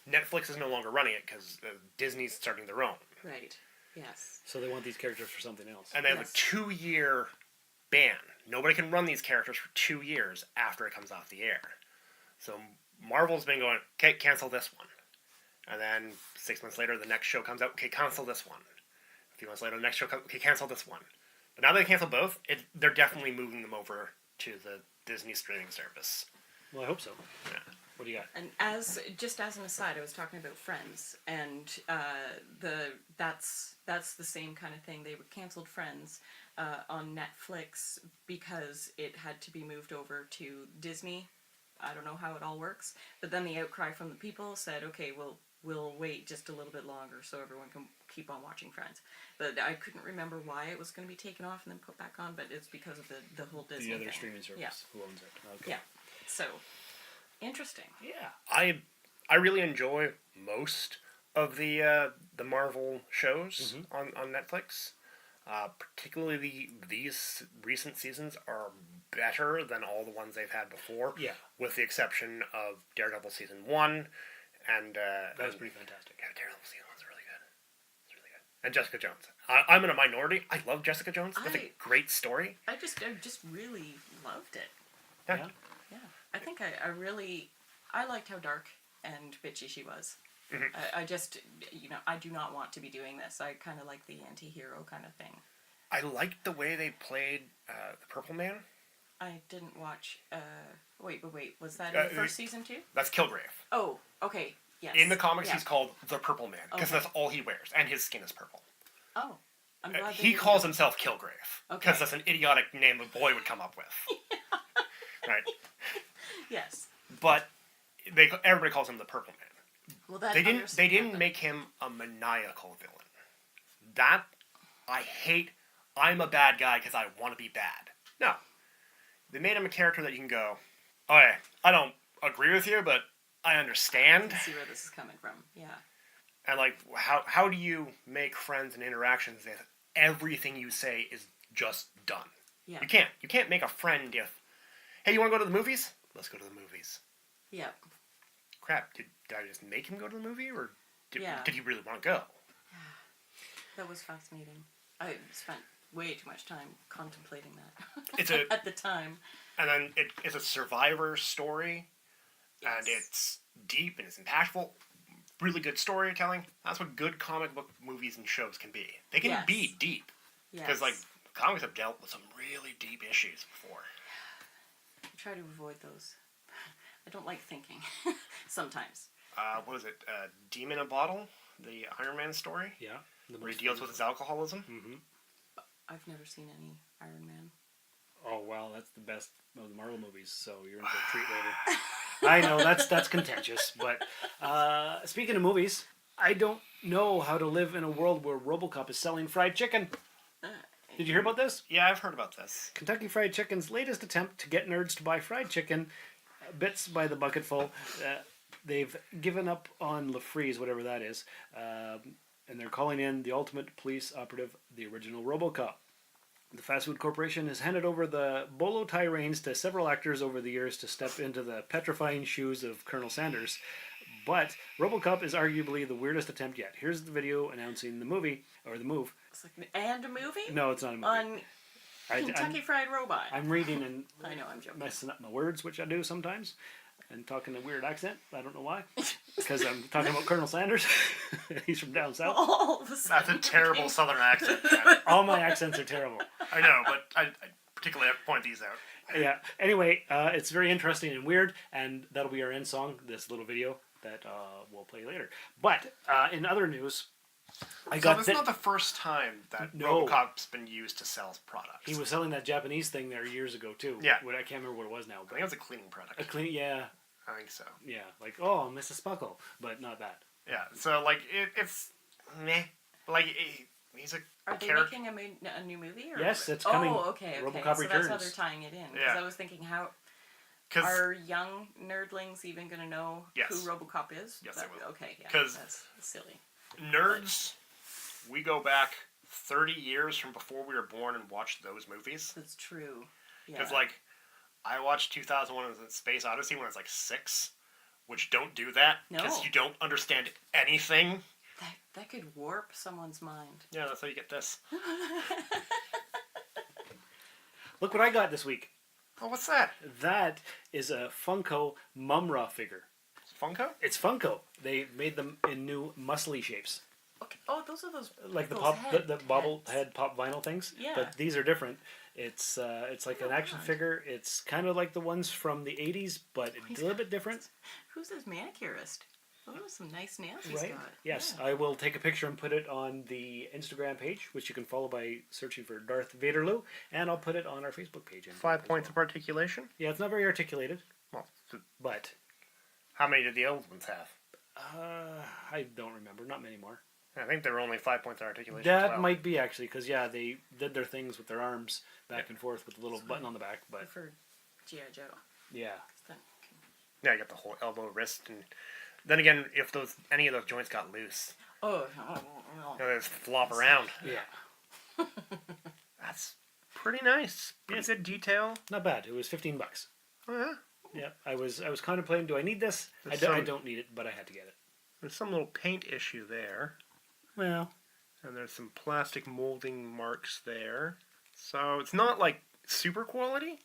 Netflix is no longer running it because Disney's starting their own. Right. Yes. So they want these characters for something else. And they have a 2-year ban. Nobody can run these characters for 2 years after it comes off the air. So Marvel's been going, okay, cancel this one. And then 6 months later, the next show comes out, okay, cancel this one. A few months later, the next show comes, okay, cancel this one. But now they cancel both, they're definitely moving them over to the Disney streaming service. Well, I hope so. Yeah. What do you got? And as an aside, I was talking about Friends, and that's the same kind of thing. They canceled Friends on Netflix because it had to be moved over to Disney. I don't know how it all works, but then the outcry from the people said, okay, we'll wait just a little bit longer so everyone can keep on watching Friends. But I couldn't remember why it was going to be taken off and then put back on, but it's because of the whole Disney The other thing. streaming service. Yeah. Who owns it? Okay. Yeah. So, interesting. Yeah. I really enjoy most of the Marvel shows on Netflix. Particularly these recent seasons are better than all the ones they've had before. Yeah. With the exception of Daredevil season 1 and that was pretty fantastic. Yeah, Daredevil season 1's really good. It's really good. And Jessica Jones. I'm in a minority. I love Jessica Jones. That's a great story. I just really loved it. Yeah. Yeah. I think I liked how dark and bitchy she was. Mhm. I just, I do not want to be doing this. I kind of like the anti-hero kind of thing. I liked the way they played the Purple Man. I didn't watch, wait, was that in the first season too? That's Kilgrave. Oh, okay, yes. In the comics, yeah. he's called the Purple Man, because Okay. that's all he wears, and his skin is purple. Oh, I'm glad they He didn't calls do- himself Kilgrave, Okay. because that's an idiotic name a boy would come up with. Right? Yes. But everybody calls him the Purple Man. Well, that They didn't make him a maniacal villain. That I hate. I'm a bad guy because I want to be bad. No, they made him a character that you can go, okay, I don't agree with you, but I understand. I can see where this is coming from. Yeah. And like, how do you make friends and interactions if everything you say is just done? Yeah. You can't make a friend if, hey, you want to go to the movies? Let's go to the movies. Yeah. Crap, did I just make him go to the movie, or did he really want to go? That was fascinating. I spent way too much time contemplating that. It's a- at the time. And then it's a survivor story, and it's deep and it's impactful. Really good storytelling. That's what good comic book movies and shows can be. They can Yes. be deep. Because, like, comics have dealt with some really deep issues before. I try to avoid those. I don't like thinking. Sometimes. What was it? Demon in a Bottle? The Iron Man story? Yeah. Where he deals with his alcoholism? Mm-hmm. I've never seen any Iron Man. Oh, wow, that's the best of the Marvel movies, so you're in for a treat later. I know, that's contentious, but speaking of movies, I don't know how to live in a world where RoboCop is selling fried chicken. Did you hear about this? Yeah, I've heard about this. Kentucky Fried Chicken's latest attempt to get nerds to buy fried chicken, bits by the bucketful. They've given up on LaFreeze, whatever that is, and they're calling in the ultimate police operative, the original RoboCop. The fast food corporation has handed over the bolo tie reins to several actors over the years to step into the petrifying shoes of Colonel Sanders. But RoboCop is arguably the weirdest attempt yet. Here's the video announcing the movie, or the move. It's like, and a movie? No, it's not a movie. On Kentucky Fried Robot. I'm reading and I know, I'm joking. messing up my words, which I do sometimes, and talking a weird accent. I don't know why. Because I'm talking about Colonel Sanders. He's from down south. All of a That's sudden a terrible southern accent. All my accents are terrible. I know, but I particularly have to point these out. Yeah. Anyway, it's very interesting and weird, and that'll be our end song, this little video that we'll play later. But in other news, That's not the first time that No. RoboCop's been used to sell products. He was selling that Japanese thing there years ago too. Yeah. I can't remember what it was now. I think it was a cleaning product. Yeah. I think so. Yeah. Like, oh, Mrs. Spuckle, but not that. Yeah, so, like, it's meh. Like, he's a Are they character. making a new movie? Or? Yes, it's coming. Oh, okay. RoboCop so Returns. that's how they're tying it in. Because Yeah. I was thinking, how 'Cause- are young nerdlings even going to know Yes. who RoboCop is? Yes, they will. Okay, yeah. 'Cause that's silly. Nerds, we go back 30 years from before we were born and watched those movies. That's true. Because, Yeah. like, I watched 2001 as Space Odyssey when I was, like, 6, which don't do that. No. Because you don't understand anything. That could warp someone's mind. Yeah, that's how you get this. Look what I got this week. Oh, what's that? That is a Funko Mumra figure. Funko? It's Funko. They made them in new muscly shapes. Okay. Oh, those are those Like the those bobble head pop vinyl things. Yeah. But these are different. It's like an action figure. It's kind of like the ones from the 80s, but it's a little bit different. Who's this manicurist? Oh, some nice nails he's Right? got. Yes. Yeah. I will take a picture and put it on the Instagram page, which you can follow by searching for Darth Vaderloo, and I'll put it on our Facebook page. 5 points of articulation? Yeah, it's not very articulated. Well, but how many did the old ones have? I don't remember. Not many more. I think there were only 5 points of articulation. That might be actually, because they did their things with their arms back and forth with the little button on the back. But for G.I. Joe. Yeah. Yeah, you got the whole elbow, wrist, and then again, if any of those joints got loose, oh, they just flop around. Yeah. That's pretty nice. Pretty good detail. Not bad. It was $15. Oh yeah. Yeah, I was contemplating, do I need this? I don't need it, but I had to get it. There's some little paint issue there. Well. And there's some plastic molding marks there. So it's not like super quality.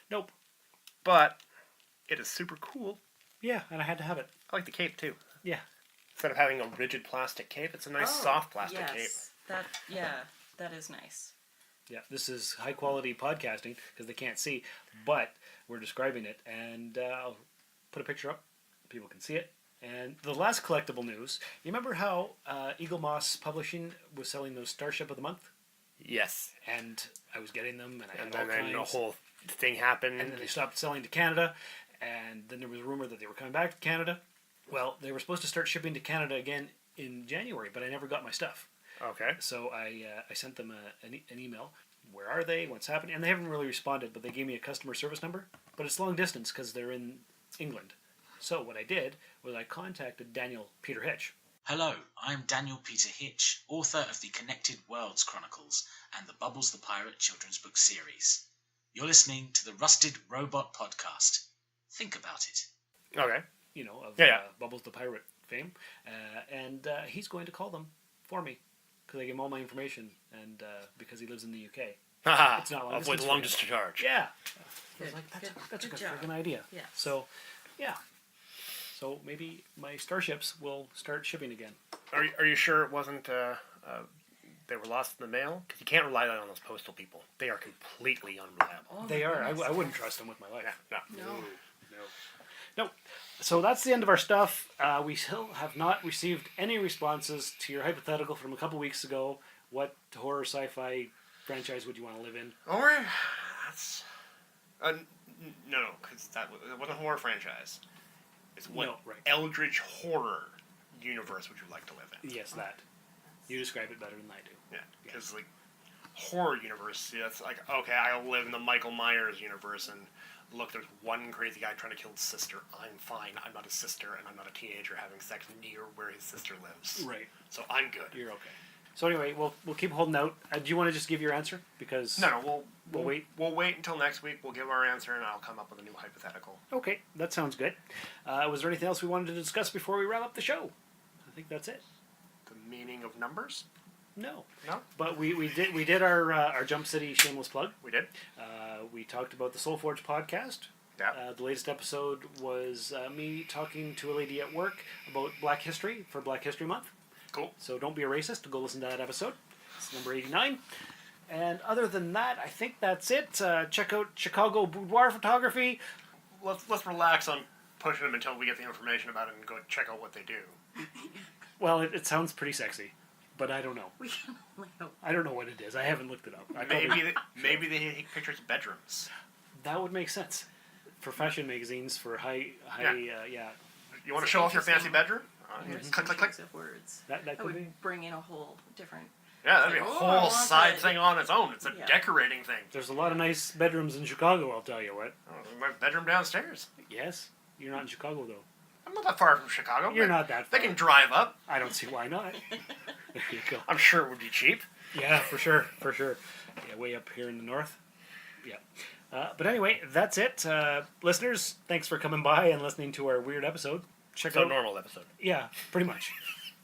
Nope. But it is super cool. Yeah, and I had to have it. I like the cape too. Yeah. Instead of having a rigid plastic cape, it's a nice soft plastic cape. That is nice. Yeah, this is high quality podcasting because they can't see, but we're describing it, and I'll put a picture up. People can see it. And the last collectible news, you remember how Eagle Moss Publishing was selling those Starship of the Month? Yes. And I was getting them, and I had and all then kinds. the whole thing happened. And then they stopped selling to Canada, and then there was a rumor that they were coming back to Canada. Well, they were supposed to start shipping to Canada again in January, but I never got my stuff. Okay. So I sent them an email. Where are they? What's happening? And they haven't really responded, but they gave me a customer service number. But it's long distance because they're in England. So what I did was I contacted Daniel Peter Hitch. Hello, I'm Daniel Peter Hitch, author of the Connected Worlds Chronicles and the Bubbles the Pirate children's book series. You're listening to the Rusted Robot Podcast. Think about it. Okay. You know, of Yeah. Bubbles the Pirate fame. And he's going to call them for me because I gave him all my information and because he lives in the UK. It's not long distance. Avoid long distance charge. Yeah. I Good, was like, that's a good job. friggin' idea. Yes. So, yeah. So maybe my Starships will start shipping again. Are you sure it wasn't they were lost in the mail? Because you can't rely on those postal people. They are completely unreliable. They are. I wouldn't trust them with my life. Yeah, No. So that's the end of our stuff. We still have not received any responses to your hypothetical from a couple weeks ago. What horror sci-fi franchise would you want to live in? Horror? That's... no, because it wasn't a horror franchise. It's what eldritch horror universe would you like to live in? Yes, that. You describe it better than I do. Yeah, because like horror universe, that's like, okay, I'll live in the Michael Myers universe and look, there's one crazy guy trying to kill his sister. I'm fine. I'm not a sister, and I'm not a teenager having sex near where his sister lives. Right. So I'm good. You're okay. So anyway, we'll keep holding out. Do you want to just give your answer? Because No, we'll wait. We'll wait until next week. We'll give our answer, and I'll come up with a new hypothetical. Okay, that sounds good. Was there anything else we wanted to discuss before we wrap up the show? I think that's it. The meaning of numbers? No. No? But we did our Jump City shameless plug. We did. We talked about the Soul Forge podcast. Yeah. The latest episode was me talking to a lady at work about Black History for Black History Month. Cool. So don't be a racist. Go listen to that episode. It's number 89. And other than that, I think that's it. Check out Chicago Boudoir Photography. Let's relax on pushing them until we get the information about it and go check out what they do. Well, it sounds pretty sexy, but I don't know. I don't know what it is. I haven't looked it up. Maybe they take pictures of bedrooms. That would make sense. For fashion magazines, for high. You want to show off your fancy bedroom? Click. Of words. That could would be. bring in a whole different. Yeah, that'd be a whole side thing on its own. It's a decorating thing. There's a lot of nice bedrooms in Chicago, I'll tell you what. My bedroom downstairs. Yes. You're not in Chicago, though. I'm not that far from Chicago. You're not that far. They can drive up. I don't see why not. There you go. I'm sure it would be cheap. Yeah, for sure. Yeah, way up here in the north. Yeah. But anyway, that's it. Listeners, thanks for coming by and listening to our weird episode. Check out a normal episode. Yeah, pretty much.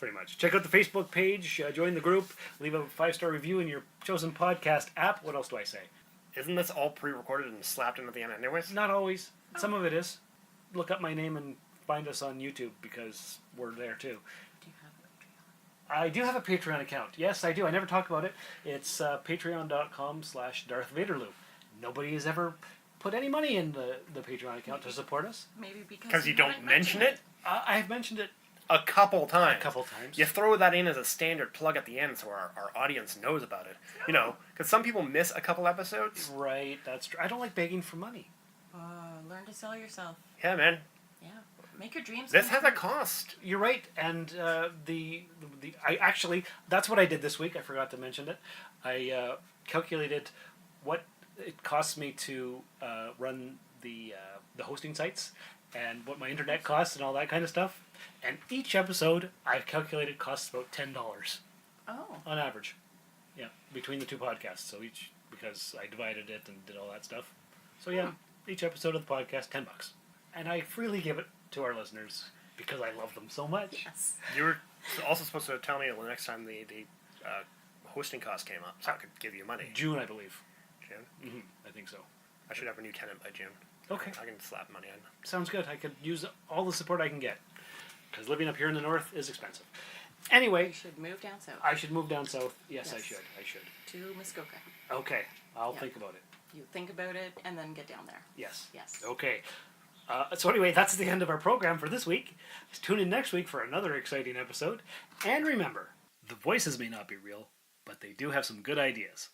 pretty much. Check out the Facebook page, join the group, leave a 5-star review in your chosen podcast app. What else do I say? Isn't this all pre-recorded and slapped in at the end anyways? Not always. Some of it is. Look up my name and find us on YouTube because we're there too. I do have a Patreon account. Yes, I do. I never talk about it. It's patreon.com/DarthVaderLou. Nobody has ever put any money in the Patreon account to support us. Maybe because you don't mention it? I have mentioned it a couple times. You throw that in as a standard plug at the end so our audience knows about it. You know, because some people miss a couple episodes. Right, that's true. I don't like begging for money. Learn to sell yourself. Yeah, man. Yeah, make your dreams. This has a cost. You're right, and I actually, that's what I did this week. I forgot to mention it. I calculated what it costs me to run the hosting sites and what my internet costs and all that kind of stuff. And each episode, I've calculated costs about $10. Oh. On average. Yeah, between the two podcasts. So each, because I divided it and did all that stuff. So yeah, each episode of the podcast, $10. And I freely give it to our listeners because I love them so much. Yes. You were also supposed to tell me the next time the hosting cost came up so I could give you money. June, I believe. June? Mm-hmm. I think so. I should have a new tenant by June. Okay. I can slap money in. Sounds good. I could use all the support I can get. Because living up here in the north is expensive. Anyway. You should move down south. I should move down south. Yes, I should. To Muskoka. Okay. I'll think about it. You think about it and then get down there. Yes. Yes. Okay. So anyway, that's the end of our program for this week. Tune in next week for another exciting episode. And remember, the voices may not be real, but they do have some good ideas.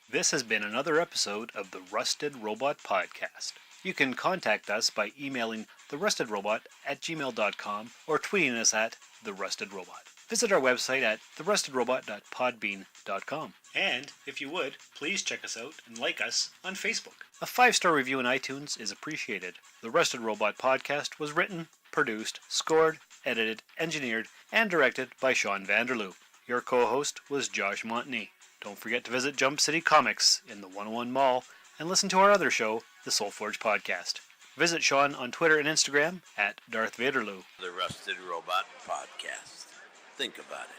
This has been another episode of the Rusted Robot Podcast. You can contact us by emailing therustedrobot@gmail.com or tweeting us at therustedrobot. Visit our website at therustedrobot.podbean.com. And, if you would, please check us out and like us on Facebook. A 5-star review in iTunes is appreciated. The Rusted Robot Podcast was written, produced, scored, edited, engineered, and directed by Sean Vanderloo. Your co-host was Josh Montney. Don't forget to visit Jump City Comics in the 101 Mall and listen to our other show, the Soulforge Podcast. Visit Sean on Twitter and Instagram at Darth Vaderloo. The Rusted Robot Podcast. Think about it.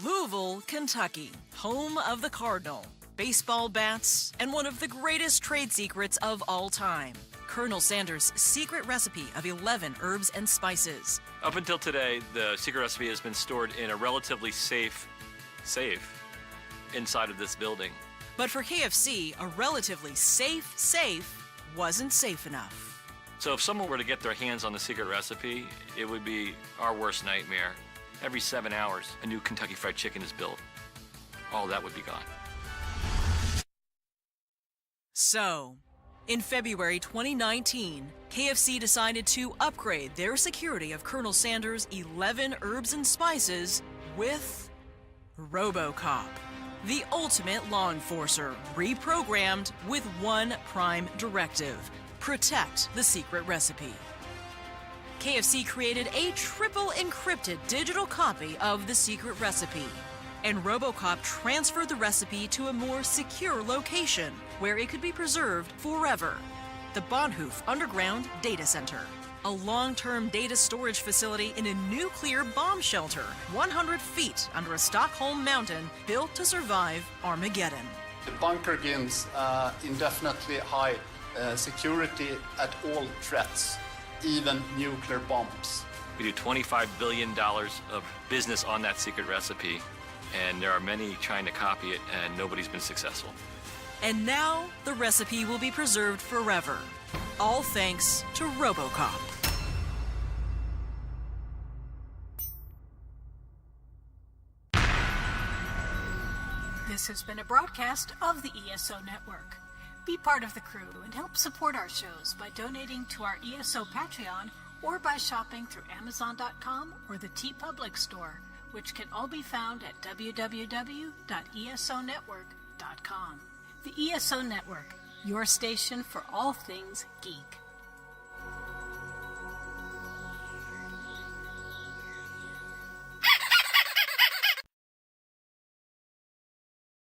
Louisville, Kentucky, home of the Cardinal, baseball bats, and one of the greatest trade secrets of all time. Colonel Sanders' secret recipe of 11 herbs and spices. Up until today, the secret recipe has been stored in a relatively safe inside of this building. But for KFC, a relatively safe wasn't safe enough. So if someone were to get their hands on the secret recipe, it would be our worst nightmare. Every 7 hours, a new Kentucky Fried Chicken is built. All that would be gone. So, in February 2019, KFC decided to upgrade their security of Colonel Sanders' 11 herbs and spices with RoboCop, the ultimate law enforcer, reprogrammed with one prime directive: protect the secret recipe. KFC created a triple encrypted digital copy of the secret recipe, and RoboCop transferred the recipe to a more secure location where it could be preserved forever: the Bonhoeffer Underground Data Center, a long-term data storage facility in a nuclear bomb shelter 100 feet under a Stockholm mountain built to survive Armageddon. The bunker gives indefinitely high security at all threats, even nuclear bombs. We do $25 billion of business on that secret recipe, and there are many trying to copy it, and nobody's been successful. And now the recipe will be preserved forever, all thanks to RoboCop. This has been a broadcast of the ESO Network. Be part of the crew and help support our shows by donating to our ESO Patreon or by shopping through Amazon.com or the TeePublic store, which can all be found at www.esonetwork.com. The ESO Network, your station for all things geek.